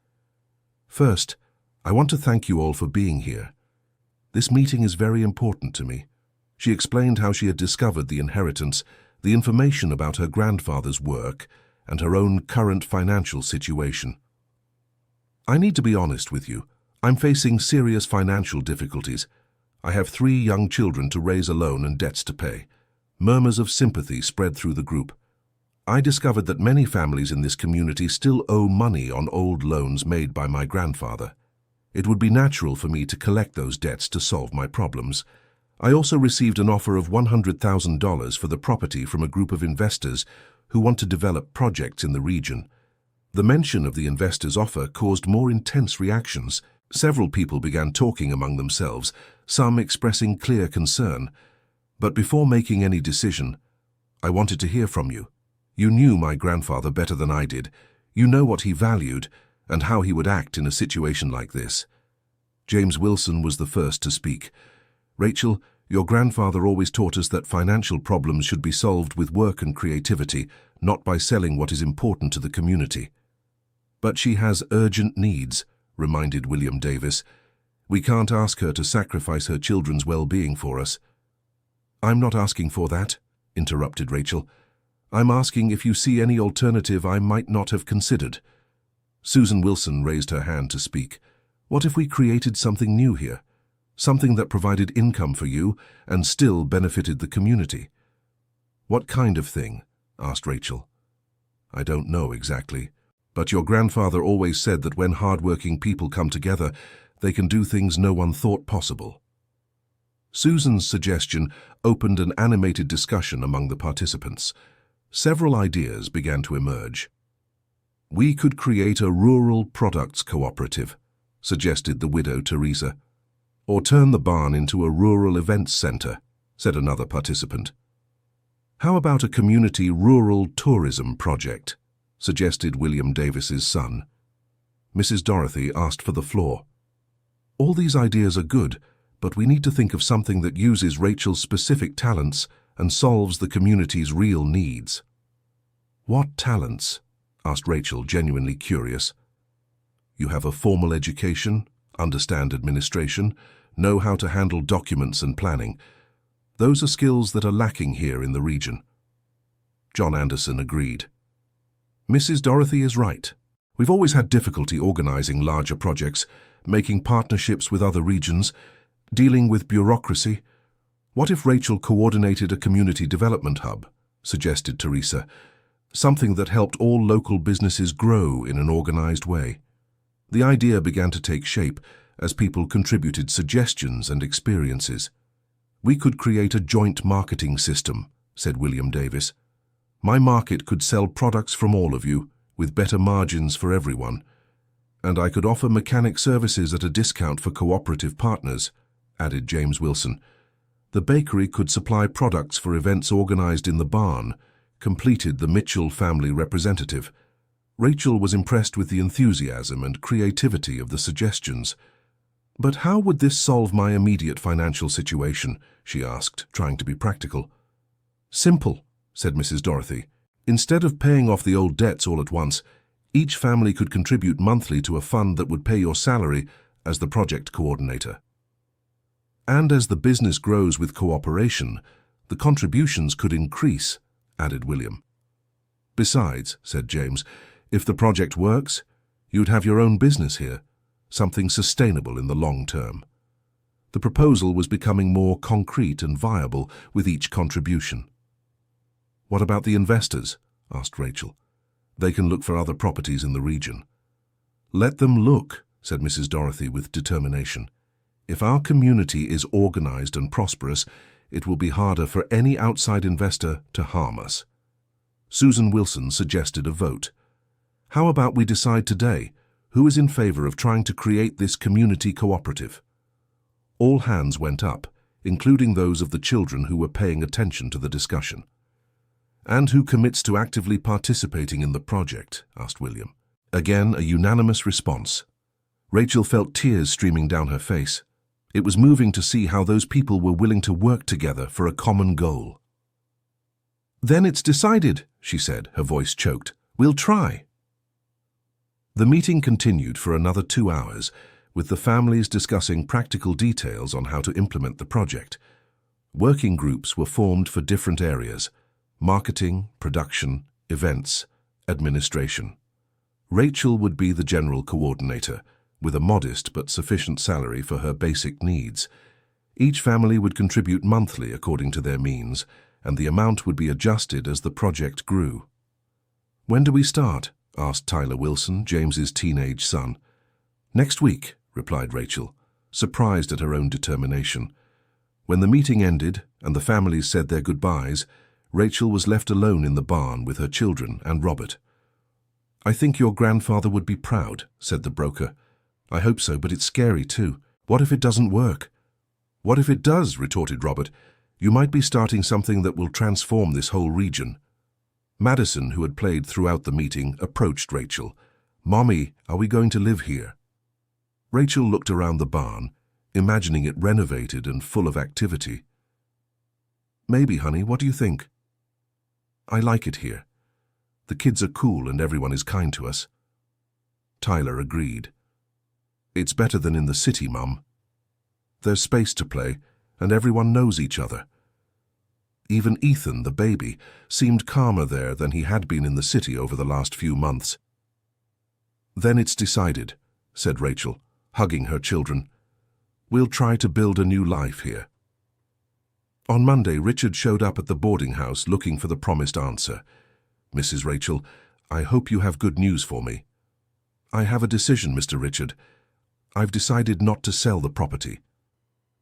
"First, I want to thank you all for being here. This meeting is very important to me." She explained how she had discovered the inheritance, the information about her grandfather's work, and her own current financial situation. "I need to be honest with you. I'm facing serious financial difficulties. I have 3 young children to raise alone and debts to pay." Murmurs of sympathy spread through the group. "I discovered that many families in this community still owe money on old loans made by my grandfather. It would be natural for me to collect those debts to solve my problems. I also received an offer of $100,000 for the property from a group of investors who want to develop projects in the region." The mention of the investors' offer caused more intense reactions. Several people began talking among themselves, some expressing clear concern. "But before making any decision, I wanted to hear from you. You knew my grandfather better than I did. You know what he valued and how he would act in a situation like this." James Wilson was the first to speak. "Rachel, your grandfather always taught us that financial problems should be solved with work and creativity, not by selling what is important to the community." "But she has urgent needs," reminded William Davis. "We can't ask her to sacrifice her children's well-being for us." "I'm not asking for that," interrupted Rachel. "I'm asking if you see any alternative I might not have considered." Susan Wilson raised her hand to speak. "What if we created something new here? Something that provided income for you and still benefited the community?" "What kind of thing?" asked Rachel. "I don't know exactly, but your grandfather always said that when hard-working people come together, they can do things no one thought possible." Susan's suggestion opened an animated discussion among the participants. Several ideas began to emerge. "We could create a rural products cooperative," suggested the widow Teresa. "Or turn the barn into a rural events center," said another participant. "How about a community rural tourism project?" suggested William Davis's son. Mrs. Dorothy asked for the floor. "All these ideas are good, but we need to think of something that uses Rachel's specific talents and solves the community's real needs." "What talents?" asked Rachel, genuinely curious. "You have a formal education, understand administration, know how to handle documents and planning. Those are skills that are lacking here in the region." John Anderson agreed. "Mrs. Dorothy is right. We've always had difficulty organizing larger projects, making partnerships with other regions, dealing with bureaucracy. What if Rachel coordinated a community development hub?" suggested Teresa. "Something that helped all local businesses grow in an organized way." The idea began to take shape as people contributed suggestions and experiences. "We could create a joint marketing system," said William Davis. "My market could sell products from all of you, with better margins for everyone. And I could offer mechanic services at a discount for cooperative partners, added James Wilson. The bakery could supply products for events organized in the barn, completed the Mitchell family representative. Rachel was impressed with the enthusiasm and creativity of the suggestions. But how would this solve my immediate financial situation? She asked, trying to be practical. Simple, said Mrs. Dorothy. Instead of paying off the old debts all at once, each family could contribute monthly to a fund that would pay your salary as the project coordinator. And as the business grows with cooperation, the contributions could increase, added William. Besides, said James, if the project works, you'd have your own business here, something sustainable in the long term. The proposal was becoming more concrete and viable with each contribution. What about the investors? Asked Rachel. They can look for other properties in the region. Let them look, said Mrs. Dorothy with determination. If our community is organized and prosperous, it will be harder for any outside investor to harm us. Susan Wilson suggested a vote. How about we decide today who is in favor of trying to create this community cooperative? All hands went up, including those of the children who were paying attention to the discussion. And who commits to actively participating in the project? Asked William. Again, a unanimous response. Rachel felt tears streaming down her face. It was moving to see how those people were willing to work together for a common goal. Then it's decided, she said, her voice choked. We'll try. The meeting continued for another 2 hours, with the families discussing practical details on how to implement the project. Working groups were formed for different areas: marketing, production, events, administration. Rachel would be the general coordinator, with a modest but sufficient salary for her basic needs. Each family would contribute monthly according to their means, and the amount would be adjusted as the project grew. When do we start? Asked Tyler Wilson, James's teenage son. Next week, replied Rachel, surprised at her own determination. When the meeting ended and the families said their goodbyes, Rachel was left alone in the barn with her children and Robert. I think your grandfather would be proud, said the broker. I hope so, but it's scary too. What if it doesn't work? What if it does, retorted Robert. You might be starting something that will transform this whole region. Madison, who had played throughout the meeting, approached Rachel. Mommy, are we going to live here? Rachel looked around the barn, imagining it renovated and full of activity. Maybe, honey, what do you think? I like it here. The kids are cool and everyone is kind to us. Tyler agreed. It's better than in the city, Mum. There's space to play, and everyone knows each other. Even Ethan, the baby, seemed calmer there than he had been in the city over the last few months. Then it's decided, said Rachel, hugging her children. We'll try to build a new life here. On Monday, Richard showed up at the boarding house looking for the promised answer. Mrs. Rachel, I hope you have good news for me. I have a decision, Mr. Richard. I've decided not to sell the property.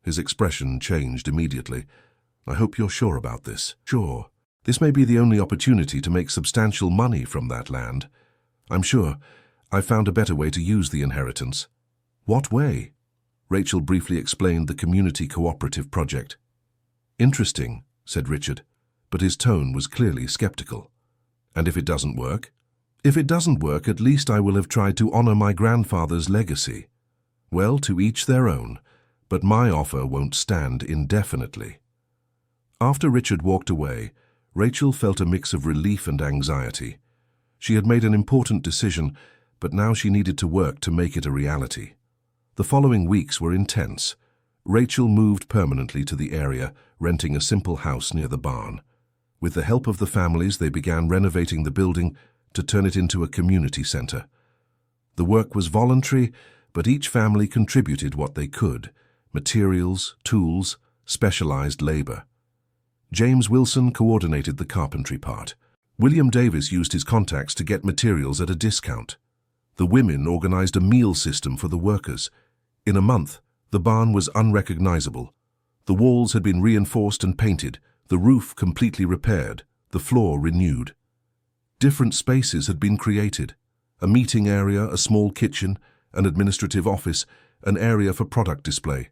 His expression changed immediately. I hope you're sure about this. Sure. This may be the only opportunity to make substantial money from that land. I'm sure. I've found a better way to use the inheritance. What way? Rachel briefly explained the community cooperative project. Interesting, said Richard, but his tone was clearly skeptical. And if it doesn't work? If it doesn't work, at least I will have tried to honor my grandfather's legacy. Well, to each their own, but my offer won't stand indefinitely. After Richard walked away, Rachel felt a mix of relief and anxiety. She had made an important decision, but now she needed to work to make it a reality. The following weeks were intense. Rachel moved permanently to the area, renting a simple house near the barn. With the help of the families, they began renovating the building to turn it into a community center. The work was voluntary, but each family contributed what they could: materials, tools, specialized labor. James Wilson coordinated the carpentry part. William Davis used his contacts to get materials at a discount. The women organized a meal system for the workers. In a month, the barn was unrecognizable. The walls had been reinforced and painted, the roof completely repaired, the floor renewed. Different spaces had been created: a meeting area, a small kitchen, an administrative office, an area for product display.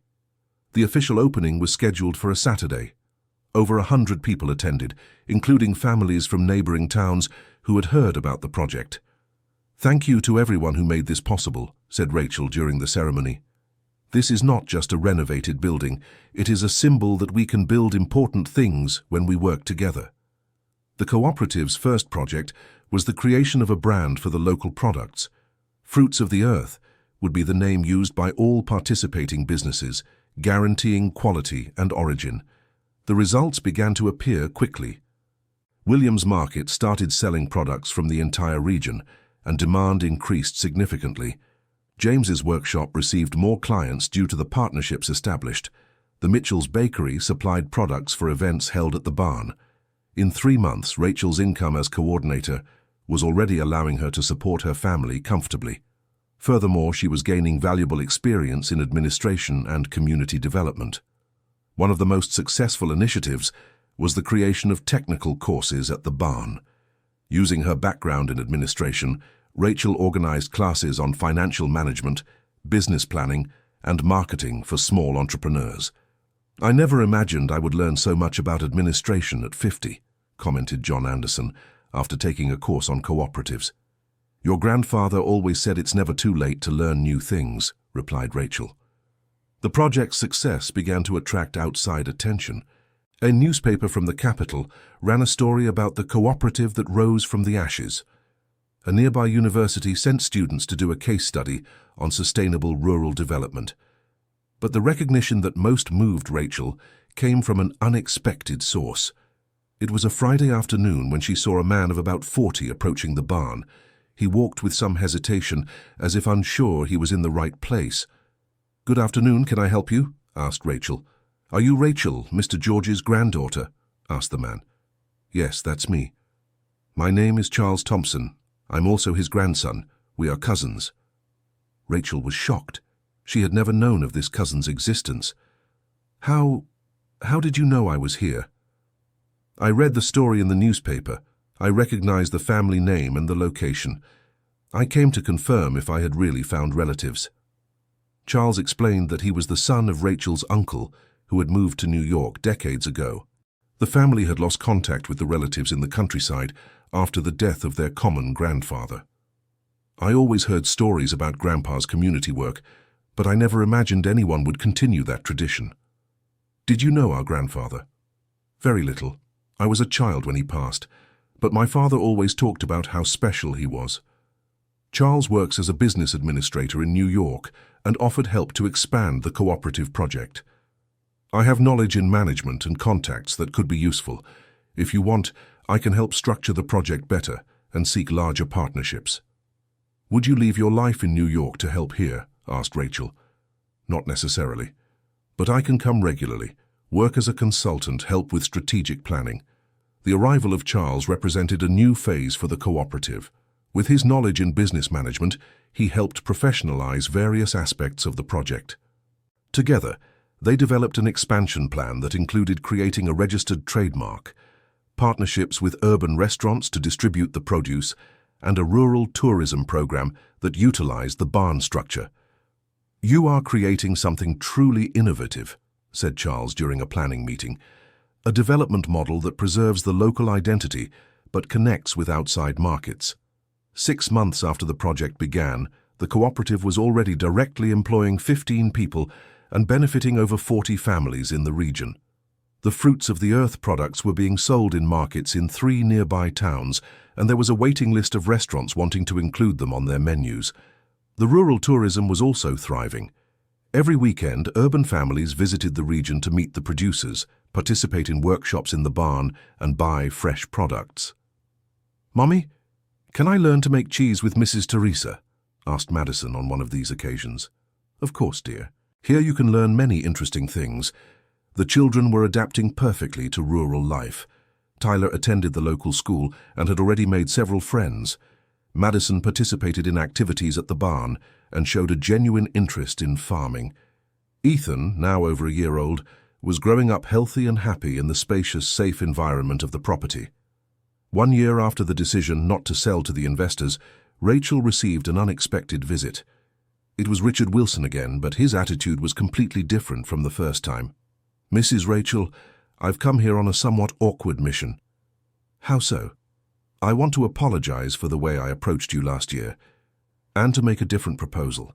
The official opening was scheduled for a Saturday. Over 100 people attended, including families from neighboring towns who had heard about the project. "Thank you to everyone who made this possible," said Rachel during the ceremony. "This is not just a renovated building, it is a symbol that we can build important things when we work together." The cooperative's first project was the creation of a brand for the local products. Fruits of the Earth would be the name used by all participating businesses, guaranteeing quality and origin. The results began to appear quickly. Williams Market started selling products from the entire region, and demand increased significantly. James's workshop received more clients due to the partnerships established. The Mitchell's Bakery supplied products for events held at the barn. In 3 months, Rachel's income as coordinator was already allowing her to support her family comfortably. Furthermore, she was gaining valuable experience in administration and community development. One of the most successful initiatives was the creation of technical courses at the barn. Using her background in administration, Rachel organized classes on financial management, business planning, and marketing for small entrepreneurs. "I never imagined I would learn so much about administration at 50, commented John Anderson after taking a course on cooperatives. "Your grandfather always said it's never too late to learn new things," replied Rachel. The project's success began to attract outside attention. A newspaper from the capital ran a story about the cooperative that rose from the ashes. A nearby university sent students to do a case study on sustainable rural development. But the recognition that most moved Rachel came from an unexpected source. It was a Friday afternoon when she saw a man of about 40 approaching the barn. He walked with some hesitation, as if unsure he was in the right place. "Good afternoon, can I help you?" asked Rachel. "Are you Rachel, Mr. George's granddaughter?" asked the man. "Yes, that's me." "My name is Charles Thompson. I'm also his grandson. We are cousins." Rachel was shocked. She had never known of this cousin's existence. How did you know I was here?" "I read the story in the newspaper. I recognized the family name and the location. I came to confirm if I had really found relatives." Charles explained that he was the son of Rachel's uncle, who had moved to New York decades ago. The family had lost contact with the relatives in the countryside after the death of their common grandfather. "I always heard stories about Grandpa's community work, but I never imagined anyone would continue that tradition." "Did you know our grandfather?" "Very little. I was a child when he passed, but my father always talked about how special he was." Charles works as a business administrator in New York and offered help to expand the cooperative project. "I have knowledge in management and contacts that could be useful. If you want, I can help structure the project better and seek larger partnerships." "Would you leave your life in New York to help here?" asked Rachel. "Not necessarily. But I can come regularly, work as a consultant, help with strategic planning." The arrival of Charles represented a new phase for the cooperative. With his knowledge in business management, he helped professionalize various aspects of the project. Together, they developed an expansion plan that included creating a registered trademark, partnerships with urban restaurants to distribute the produce, and a rural tourism program that utilized the barn structure. "You are creating something truly innovative," said Charles during a planning meeting. "A development model that preserves the local identity but connects with outside markets." 6 months after the project began, the cooperative was already directly employing 15 people and benefiting over 40 families in the region. The Fruits of the Earth products were being sold in markets in 3 nearby towns, and there was a waiting list of restaurants wanting to include them on their menus. The rural tourism was also thriving. Every weekend, urban families visited the region to meet the producers, participate in workshops in the barn, and buy fresh products. "Mommy, can I learn to make cheese with Mrs. Teresa?" asked Madison on one of these occasions. "Of course, dear. Here you can learn many interesting things." The children were adapting perfectly to rural life. Tyler attended the local school and had already made several friends. Madison participated in activities at the barn and showed a genuine interest in farming. Ethan, now over a year old, was growing up healthy and happy in the spacious, safe environment of the property. 1 year after the decision not to sell to the investors, Rachel received an unexpected visit. It was Richard Wilson again, but his attitude was completely different from the first time. "Mrs. Rachel, I've come here on a somewhat awkward mission." "How so?" "I want to apologize for the way I approached you last year, and to make a different proposal."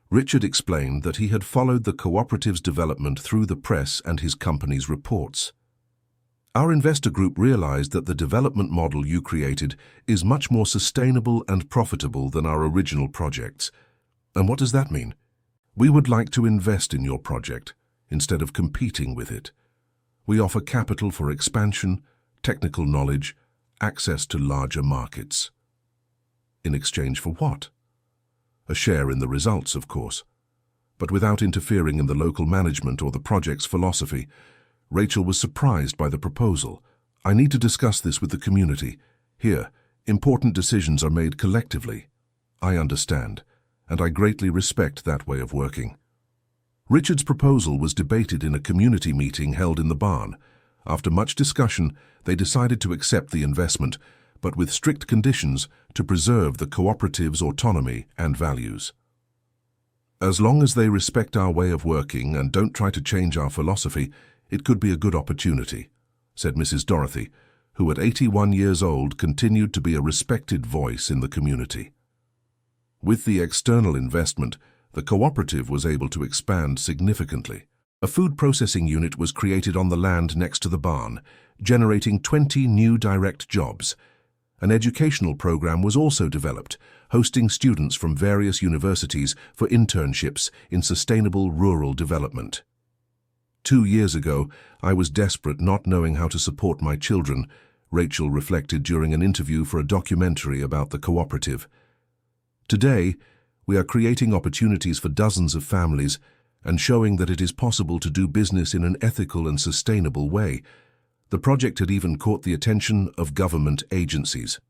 Richard explained that he had followed the cooperative's development through the press and his company's reports. "Our investor group realized that the development model you created is much more sustainable and profitable than our original projects." "And what does that mean?" "We would like to invest in your project instead of competing with it. We offer capital for expansion, technical knowledge, access to larger markets." "In exchange for what?" "A share in the results, of course, but without interfering in the local management or the project's philosophy." Rachel was surprised by the proposal. "I need to discuss this with the community. Here, important decisions are made collectively." "I understand, and I greatly respect that way of working." Richard's proposal was debated in a community meeting held in the barn. After much discussion, they decided to accept the investment, but with strict conditions to preserve the cooperative's autonomy and values. "As long as they respect our way of working and don't try to change our philosophy, it could be a good opportunity," said Mrs. Dorothy, who at 81 years old continued to be a respected voice in the community. With the external investment, the cooperative was able to expand significantly. A food processing unit was created on the land next to the barn, generating 20 new direct jobs. An educational program was also developed, hosting students from various universities for internships in sustainable rural development. 2 years ago, I was desperate, not knowing how to support my children, Rachel reflected during an interview for a documentary about the cooperative. Today, we are creating opportunities for dozens of families and showing that it is possible to do business in an ethical and sustainable way. The project had even caught the attention of government agencies.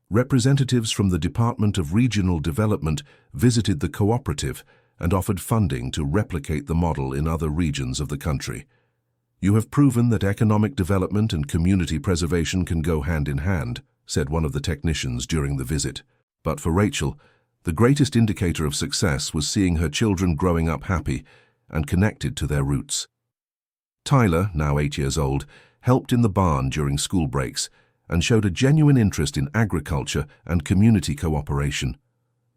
Representatives from the Department of Regional Development visited the cooperative and offered funding to replicate the model in other regions of the country. "You have proven that economic development and community preservation can go hand in hand," said one of the technicians during the visit. But for Rachel, the greatest indicator of success was seeing her children growing up happy and connected to their roots. Tyler, now 8 years old, helped in the barn during school breaks and showed a genuine interest in agriculture and community cooperation.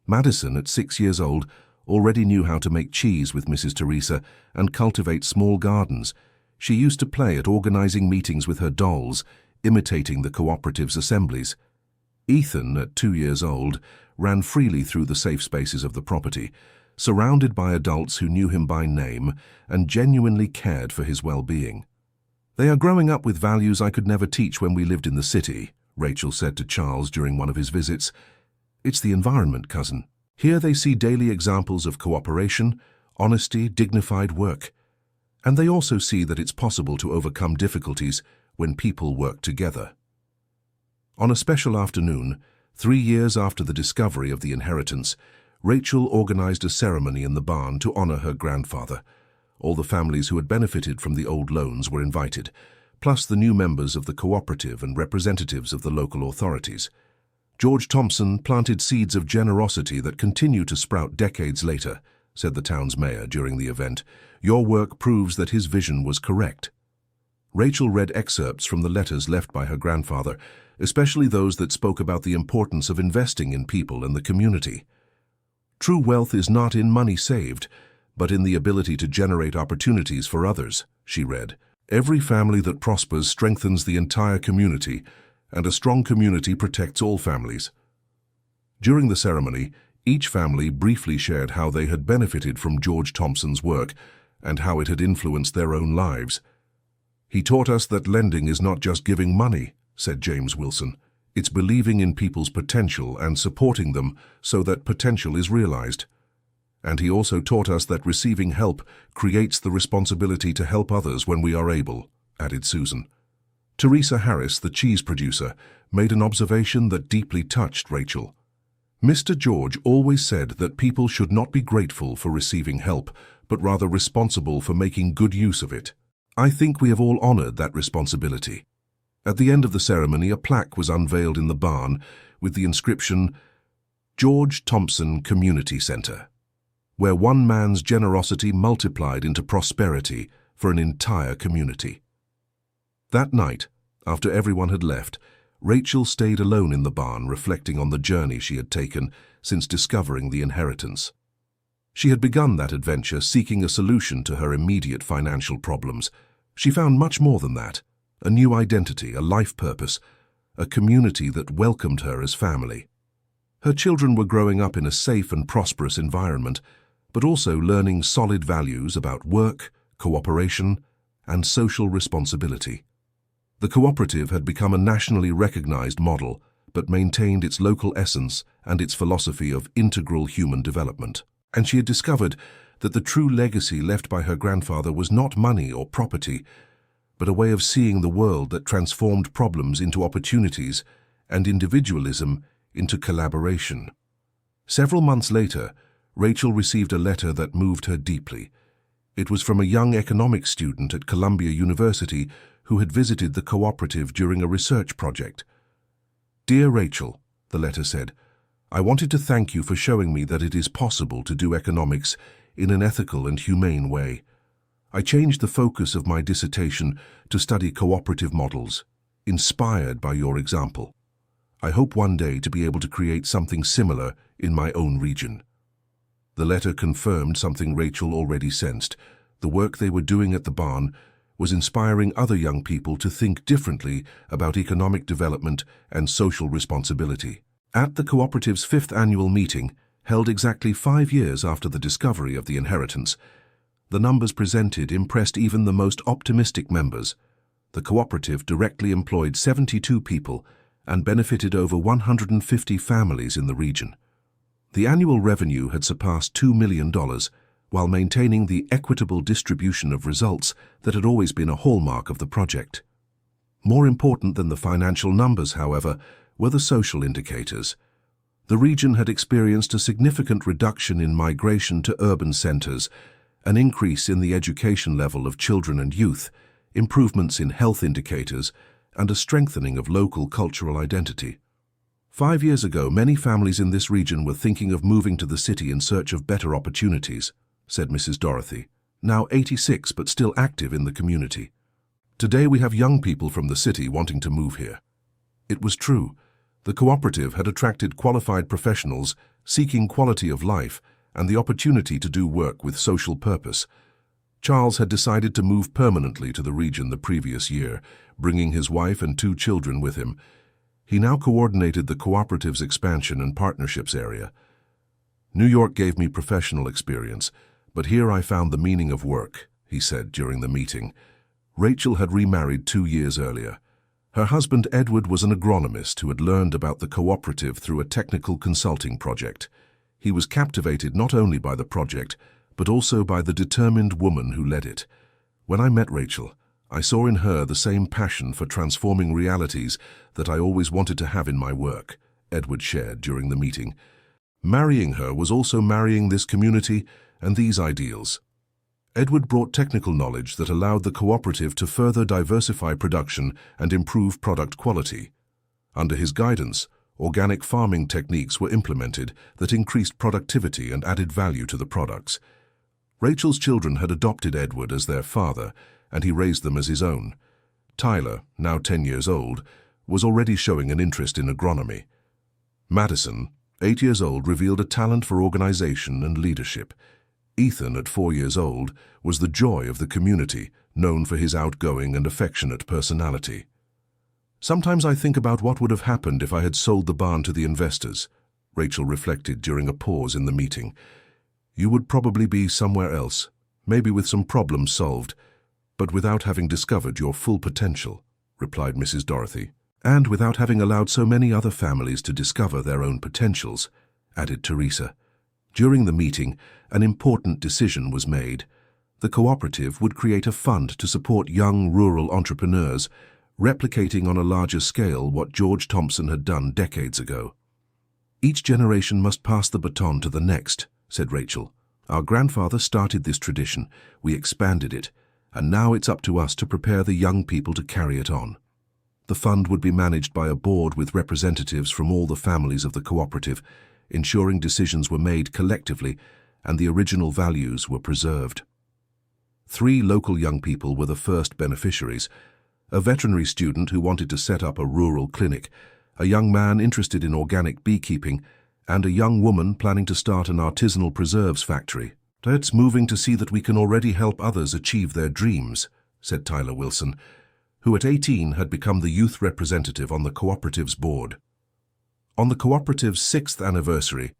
Madison, at 6 years old, already knew how to make cheese with Mrs. Teresa and cultivate small gardens. She used to play at organizing meetings with her dolls, imitating the cooperative's assemblies. Ethan, at 2 years old, ran freely through the safe spaces of the property, surrounded by adults who knew him by name and genuinely cared for his well-being. "They are growing up with values I could never teach when we lived in the city," Rachel said to Charles during one of his visits. "It's the environment, cousin. Here they see daily examples of cooperation, honesty, dignified work. And they also see that it's possible to overcome difficulties when people work together." On a special afternoon, 3 years after the discovery of the inheritance, Rachel organized a ceremony in the barn to honor her grandfather. All the families who had benefited from the old loans were invited, plus the new members of the cooperative and representatives of the local authorities. "George Thompson planted seeds of generosity that continue to sprout decades later," said the town's mayor during the event. "Your work proves that his vision was correct." Rachel read excerpts from the letters left by her grandfather, especially those that spoke about the importance of investing in people and the community. "True wealth is not in money saved, but in the ability to generate opportunities for others," she read. "Every family that prospers strengthens the entire community, and a strong community protects all families." During the ceremony, each family briefly shared how they had benefited from George Thompson's work and how it had influenced their own lives. "He taught us that lending is not just giving money," said James Wilson. "It's believing in people's potential and supporting them so that potential is realized. And he also taught us that receiving help creates the responsibility to help others when we are able," added Susan. Teresa Harris, the cheese producer, made an observation that deeply touched Rachel. "Mr. George always said that people should not be grateful for receiving help, but rather responsible for making good use of it. I think we have all honored that responsibility." At the end of the ceremony, a plaque was unveiled in the barn with the inscription, "George Thompson Community Center." where one man's generosity multiplied into prosperity for an entire community. That night, after everyone had left, Rachel stayed alone in the barn, reflecting on the journey she had taken since discovering the inheritance. She had begun that adventure seeking a solution to her immediate financial problems. She found much more than that: a new identity, a life purpose, a community that welcomed her as family. Her children were growing up in a safe and prosperous environment, but also learning solid values about work, cooperation, and social responsibility. The cooperative had become a nationally recognized model, but maintained its local essence and its philosophy of integral human development. And she had discovered that the true legacy left by her grandfather was not money or property, but a way of seeing the world that transformed problems into opportunities and individualism into collaboration. Several months later, Rachel received a letter that moved her deeply. It was from a young economics student at Columbia University who had visited the cooperative during a research project. "Dear Rachel," the letter said, "I wanted to thank you for showing me that it is possible to do economics in an ethical and humane way. I changed the focus of my dissertation to study cooperative models, inspired by your example. I hope one day to be able to create something similar in my own region." The letter confirmed something Rachel already sensed. The work they were doing at the barn was inspiring other young people to think differently about economic development and social responsibility. At the cooperative's 5th annual meeting, held exactly 5 years after the discovery of the inheritance, the numbers presented impressed even the most optimistic members. The cooperative directly employed 72 people and benefited over 150 families in the region. The annual revenue had surpassed $2 million, while maintaining the equitable distribution of results that had always been a hallmark of the project. More important than the financial numbers, however, were the social indicators. The region had experienced a significant reduction in migration to urban centers, an increase in the education level of children and youth, improvements in health indicators, and a strengthening of local cultural identity. 5 years ago, many families in this region were thinking of moving to the city in search of better opportunities, said Mrs. Dorothy, now 86 but still active in the community. Today we have young people from the city wanting to move here. It was true. The cooperative had attracted qualified professionals seeking quality of life and the opportunity to do work with social purpose. Charles had decided to move permanently to the region the previous year, bringing his wife and 2 children with him. He now coordinated the cooperative's expansion and partnerships area. "New York gave me professional experience, but here I found the meaning of work," he said during the meeting. Rachel had remarried 2 years earlier. Her husband Edward was an agronomist who had learned about the cooperative through a technical consulting project. He was captivated not only by the project, but also by the determined woman who led it. "When I met Rachel, I saw in her the same passion for transforming realities that I always wanted to have in my work," Edward shared during the meeting. Marrying her was also marrying this community and these ideals. Edward brought technical knowledge that allowed the cooperative to further diversify production and improve product quality. Under his guidance, organic farming techniques were implemented that increased productivity and added value to the products. Rachel's children had adopted Edward as their father, and he raised them as his own. Tyler, now 10 years old, was already showing an interest in agronomy. Madison, 8 years old, revealed a talent for organization and leadership. Ethan, at 4 years old, was the joy of the community, known for his outgoing and affectionate personality. "Sometimes I think about what would have happened if I had sold the barn to the investors," Rachel reflected during a pause in the meeting. "You would probably be somewhere else, maybe with some problems solved, but without having discovered your full potential," replied Mrs. Dorothy. "And without having allowed so many other families to discover their own potentials," added Teresa. During the meeting, an important decision was made. The cooperative would create a fund to support young rural entrepreneurs, replicating on a larger scale what George Thompson had done decades ago. "Each generation must pass the baton to the next," said Rachel. "Our grandfather started this tradition, we expanded it, and now it's up to us to prepare the young people to carry it on." The fund would be managed by a board with representatives from all the families of the cooperative, ensuring decisions were made collectively and the original values were preserved. 3 local young people were the first beneficiaries: a veterinary student who wanted to set up a rural clinic, a young man interested in organic beekeeping, and a young woman planning to start an artisanal preserves factory. "It's moving to see that we can already help others achieve their dreams," said Tyler Wilson, who at 18 had become the youth representative on the cooperative's board. On the cooperative's 6th anniversary,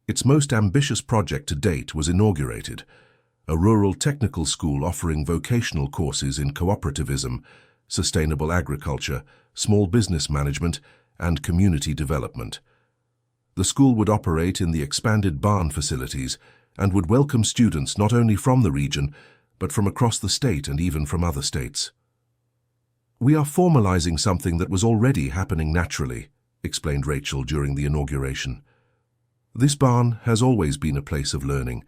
its most ambitious project to date was inaugurated: a rural technical school offering vocational courses in cooperativism, sustainable agriculture, small business management, and community development. The school would operate in the expanded barn facilities and would welcome students not only from the region, but from across the state and even from other states. "We are formalizing something that was already happening naturally," explained Rachel during the inauguration. "This barn has always been a place of learning.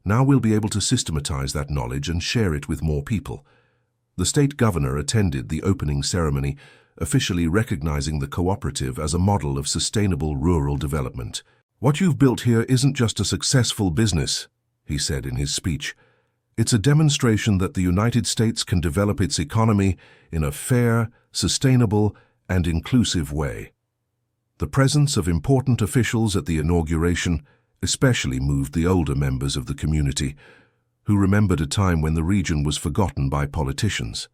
Now we'll be able to systematize that knowledge and share it with more people." The state governor attended the opening ceremony, officially recognizing the cooperative as a model of sustainable rural development. "What you've built here isn't just a successful business," he said in his speech. "It's a demonstration that the United States can develop its economy in a fair, sustainable, and inclusive way." The presence of important officials at the inauguration especially moved the older members of the community, who remembered a time when the region was forgotten by politicians.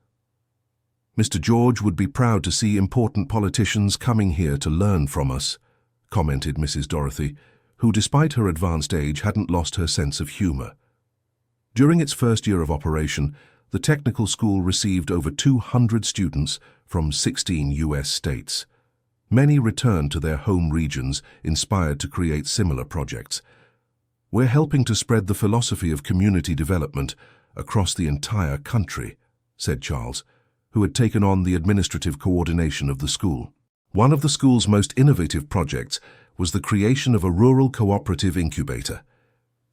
"Mr. George would be proud to see important politicians coming here to learn from us," commented Mrs. Dorothy, who, despite her advanced age, hadn't lost her sense of humor. During its first year of operation, the technical school received over 200 students from 16 U.S. states. Many returned to their home regions, inspired to create similar projects. "We're helping to spread the philosophy of community development across the entire country," said Charles, who had taken on the administrative coordination of the school. One of the school's most innovative projects was the creation of a rural cooperative incubator.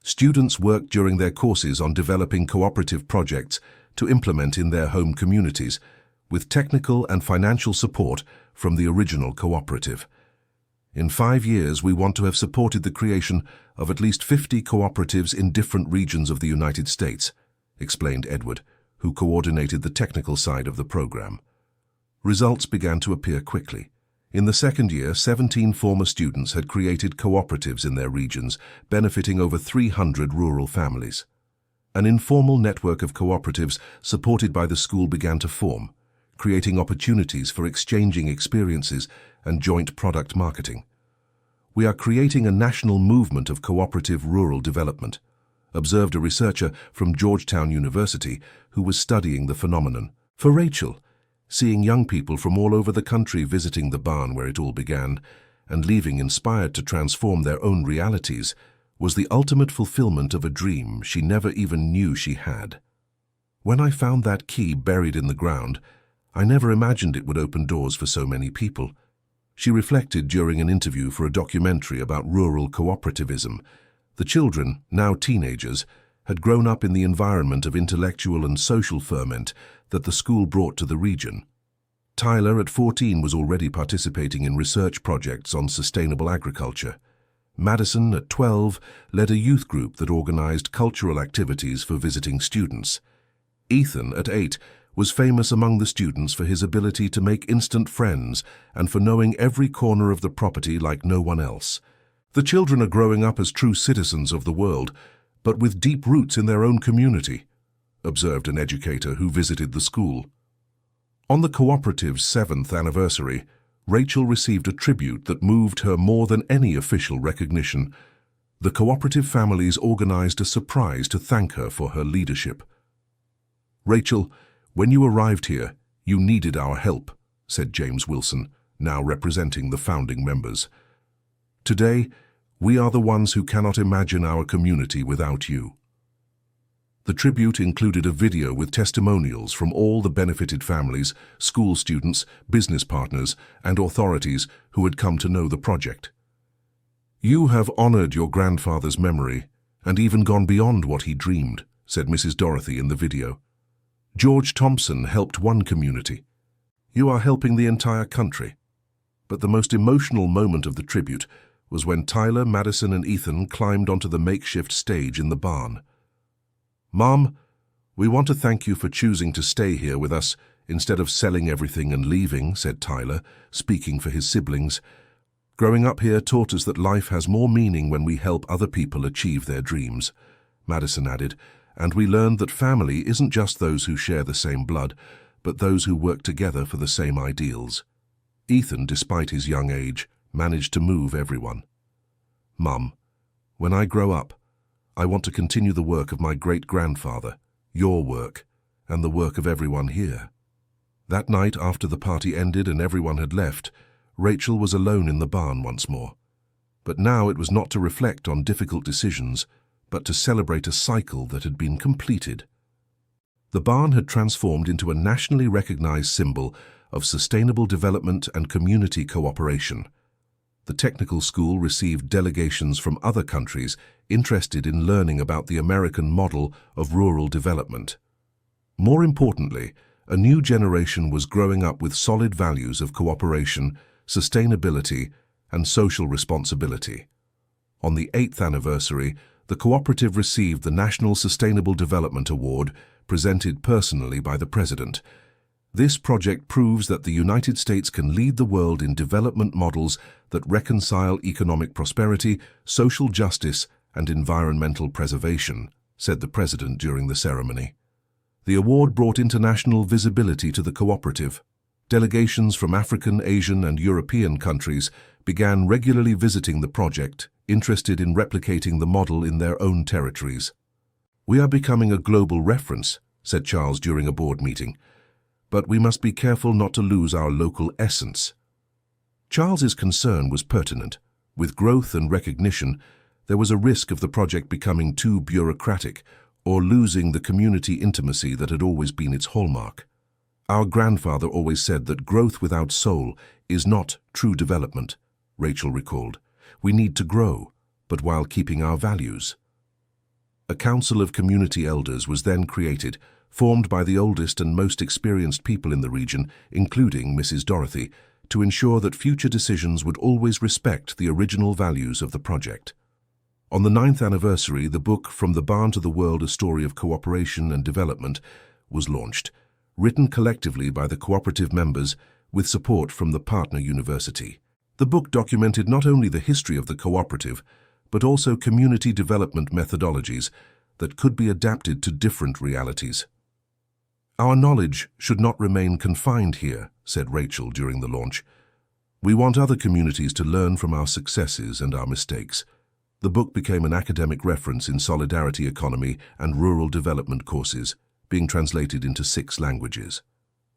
Students worked during their courses on developing cooperative projects to implement in their home communities, with technical and financial support from the original cooperative. "In 5 years, we want to have supported the creation of at least 50 cooperatives in different regions of the United States," explained Edward, who coordinated the technical side of the program. Results began to appear quickly. In the second year, 17 former students had created cooperatives in their regions, benefiting over 300 rural families. An informal network of cooperatives supported by the school began to form, creating opportunities for exchanging experiences and joint product marketing. "We are creating a national movement of cooperative rural development," observed a researcher from Georgetown University who was studying the phenomenon. For Rachel, seeing young people from all over the country visiting the barn where it all began and leaving inspired to transform their own realities was the ultimate fulfillment of a dream she never even knew she had. "When I found that key buried in the ground, I never imagined it would open doors for so many people," she reflected during an interview for a documentary about rural cooperativism. The children, now teenagers, had grown up in the environment of intellectual and social ferment that the school brought to the region. Tyler, at 14, was already participating in research projects on sustainable agriculture. Madison, at 12, led a youth group that organized cultural activities for visiting students. Ethan, at 8, was famous among the students for his ability to make instant friends and for knowing every corner of the property like no one else. "The children are growing up as true citizens of the world, but with deep roots in their own community," observed an educator who visited the school. On the cooperative's 7th anniversary, Rachel received a tribute that moved her more than any official recognition. The cooperative families organized a surprise to thank her for her leadership. "Rachel, when you arrived here, you needed our help," said James Wilson, now representing the founding members. "Today, we are the ones who cannot imagine our community without you." The tribute included a video with testimonials from all the benefited families, school students, business partners, and authorities who had come to know the project. "You have honored your grandfather's memory and even gone beyond what he dreamed," said Mrs. Dorothy in the video. "George Thompson helped one community. You are helping the entire country." But the most emotional moment of the tribute was when Tyler, Madison, and Ethan climbed onto the makeshift stage in the barn. "Mom, we want to thank you for choosing to stay here with us instead of selling everything and leaving," said Tyler, speaking for his siblings. "Growing up here taught us that life has more meaning when we help other people achieve their dreams," Madison added, "and we learned that family isn't just those who share the same blood, but those who work together for the same ideals." Ethan, despite his young age, managed to move everyone. "Mum, when I grow up, I want to continue the work of my great-grandfather, your work, and the work of everyone here." That night, after the party ended and everyone had left, Rachel was alone in the barn once more. But now it was not to reflect on difficult decisions, but to celebrate a cycle that had been completed. The barn had transformed into a nationally recognized symbol of sustainable development and community cooperation. The technical school received delegations from other countries interested in learning about the American model of rural development. More importantly, a new generation was growing up with solid values of cooperation, sustainability, and social responsibility. On the 8th anniversary, the cooperative received the National Sustainable Development Award, presented personally by the President. This project proves that the United States can lead the world in development models that reconcile economic prosperity, social justice, and environmental preservation, said the President during the ceremony. The award brought international visibility to the cooperative. Delegations from African, Asian, and European countries began regularly visiting the project, interested in replicating the model in their own territories. "We are becoming a global reference," said Charles during a board meeting, "but we must be careful not to lose our local essence." Charles's concern was pertinent. With growth and recognition, there was a risk of the project becoming too bureaucratic or losing the community intimacy that had always been its hallmark. "Our grandfather always said that growth without soul is not true development," Rachel recalled. "We need to grow, but while keeping our values." A council of community elders was then created, formed by the oldest and most experienced people in the region, including Mrs. Dorothy, to ensure that future decisions would always respect the original values of the project. On the 9th anniversary, the book From the Barn to the World, A Story of Cooperation and Development was launched, written collectively by the cooperative members with support from the partner university. The book documented not only the history of the cooperative, but also community development methodologies that could be adapted to different realities. "Our knowledge should not remain confined here," said Rachel during the launch. "We want other communities to learn from our successes and our mistakes." The book became an academic reference in solidarity economy and rural development courses, being translated into 6 languages.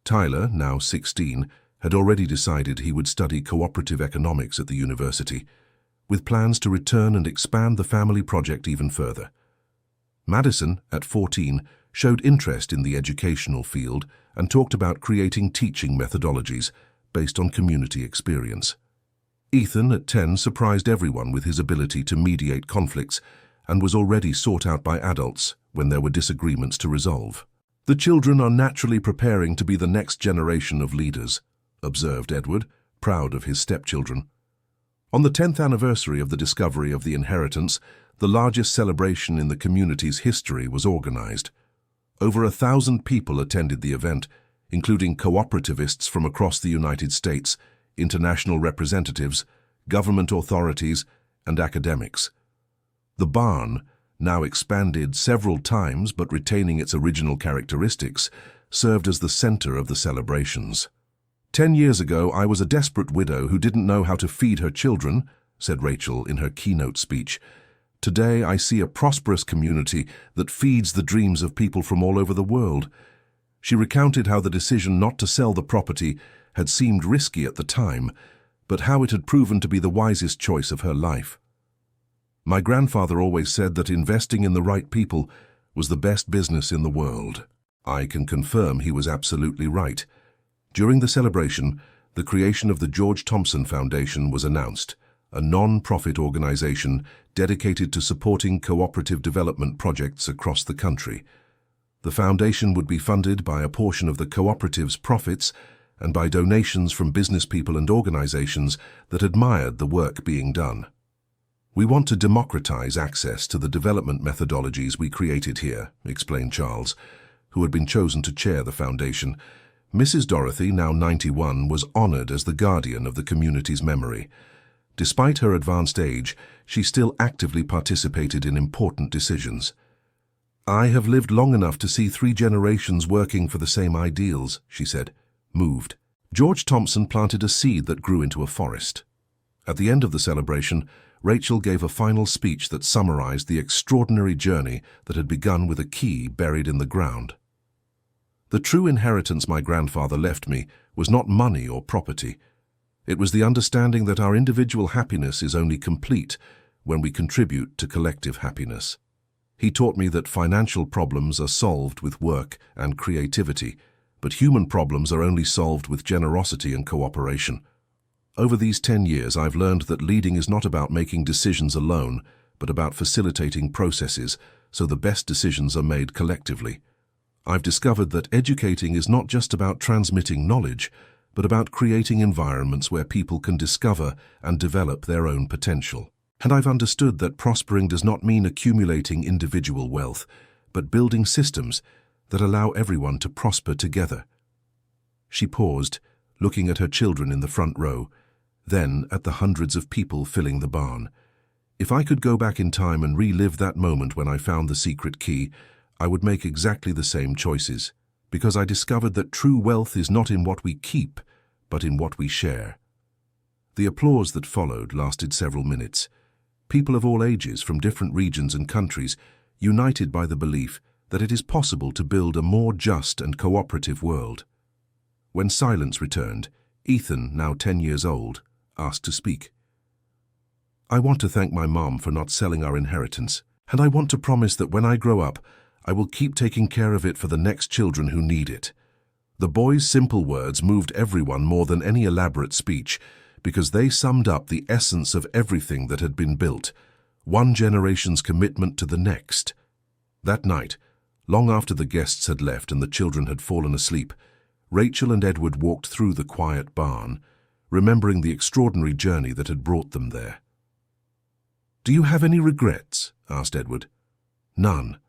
Tyler, now 16, had already decided he would study cooperative economics at the university, with plans to return and expand the family project even further. Madison, at 14, showed interest in the educational field and talked about creating teaching methodologies based on community experience. Ethan, at 10, surprised everyone with his ability to mediate conflicts and was already sought out by adults when there were disagreements to resolve. "The children are naturally preparing to be the next generation of leaders," observed Edward, proud of his stepchildren. On the 10th anniversary of the discovery of the inheritance, the largest celebration in the community's history was organized. Over 1,000 people attended the event, including cooperativists from across the United States, international representatives, government authorities, and academics. The barn, now expanded several times but retaining its original characteristics, served as the center of the celebrations. 10 years ago, I was a desperate widow who didn't know how to feed her children," said Rachel in her keynote speech. "Today, I see a prosperous community that feeds the dreams of people from all over the world." She recounted how the decision not to sell the property had seemed risky at the time, but how it had proven to be the wisest choice of her life. "My grandfather always said that investing in the right people was the best business in the world." I can confirm he was absolutely right. During the celebration, the creation of the George Thompson Foundation was announced, a non-profit organization dedicated to supporting cooperative development projects across the country. The foundation would be funded by a portion of the cooperative's profits and by donations from business people and organizations that admired the work being done. "We want to democratize access to the development methodologies we created here," explained Charles, who had been chosen to chair the foundation. Mrs. Dorothy, now 91, was honored as the guardian of the community's memory. Despite her advanced age, she still actively participated in important decisions. "I have lived long enough to see 3 generations working for the same ideals," she said, moved. George Thompson planted a seed that grew into a forest. At the end of the celebration, Rachel gave a final speech that summarized the extraordinary journey that had begun with a key buried in the ground. "The true inheritance my grandfather left me was not money or property. It was the understanding that our individual happiness is only complete when we contribute to collective happiness. He taught me that financial problems are solved with work and creativity, but human problems are only solved with generosity and cooperation. Over these 10 years, I've learned that leading is not about making decisions alone, but about facilitating processes so the best decisions are made collectively. I've discovered that educating is not just about transmitting knowledge, but about creating environments where people can discover and develop their own potential. And I've understood that prospering does not mean accumulating individual wealth, but building systems that allow everyone to prosper together." She paused, looking at her children in the front row, then at the hundreds of people filling the barn. "If I could go back in time and relive that moment when I found the secret key, I would make exactly the same choices, because I discovered that true wealth is not in what we keep, but in what we share." The applause that followed lasted several minutes. People of all ages from different regions and countries, united by the belief that it is possible to build a more just and cooperative world. When silence returned, Ethan, now 10 years old, asked to speak. "I want to thank my mom for not selling our inheritance, and I want to promise that when I grow up, I will keep taking care of it for the next children who need it." The boy's simple words moved everyone more than any elaborate speech, because they summed up the essence of everything that had been built, one generation's commitment to the next. That night, long after the guests had left and the children had fallen asleep, Rachel and Edward walked through the quiet barn, remembering the extraordinary journey that had brought them there. "Do you have any regrets?" asked Edward. "None.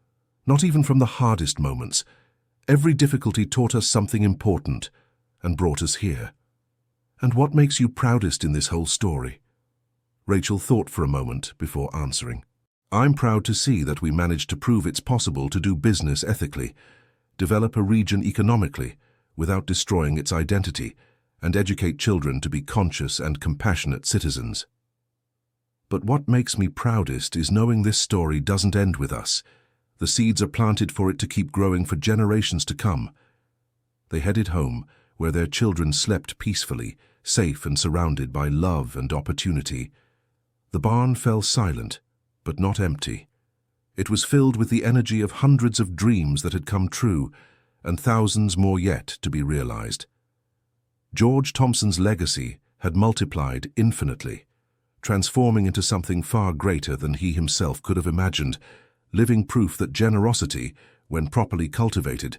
Not even from the hardest moments. Every difficulty taught us something important and brought us here." "And what makes you proudest in this whole story?" Rachel thought for a moment before answering. "I'm proud to see that we managed to prove it's possible to do business ethically, develop a region economically without destroying its identity, and educate children to be conscious and compassionate citizens. But what makes me proudest is knowing this story doesn't end with us. The seeds are planted for it to keep growing for generations to come." They headed home, where their children slept peacefully, safe and surrounded by love and opportunity. The barn fell silent, but not empty. It was filled with the energy of hundreds of dreams that had come true, and thousands more yet to be realized. George Thompson's legacy had multiplied infinitely, transforming into something far greater than he himself could have imagined, living proof that generosity, when properly cultivated,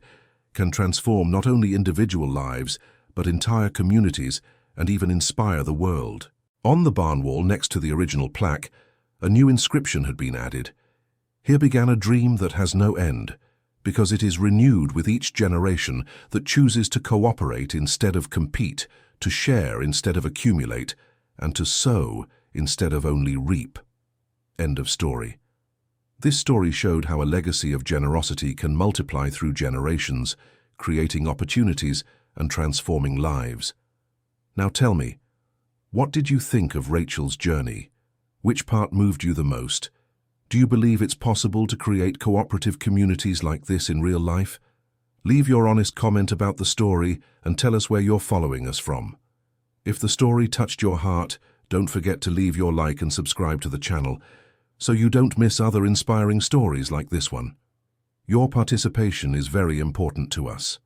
can transform not only individual lives, but entire communities and even inspire the world. On the barn wall next to the original plaque, a new inscription had been added. "Here began a dream that has no end, because it is renewed with each generation that chooses to cooperate instead of compete, to share instead of accumulate, and to sow instead of only reap." End of story. This story showed how a legacy of generosity can multiply through generations, creating opportunities and transforming lives. Now tell me, what did you think of Rachel's journey? Which part moved you the most? Do you believe it's possible to create cooperative communities like this in real life? Leave your honest comment about the story and tell us where you're following us from. If the story touched your heart, don't forget to leave your like and subscribe to the channel, so you don't miss other inspiring stories like this one. Your participation is very important to us.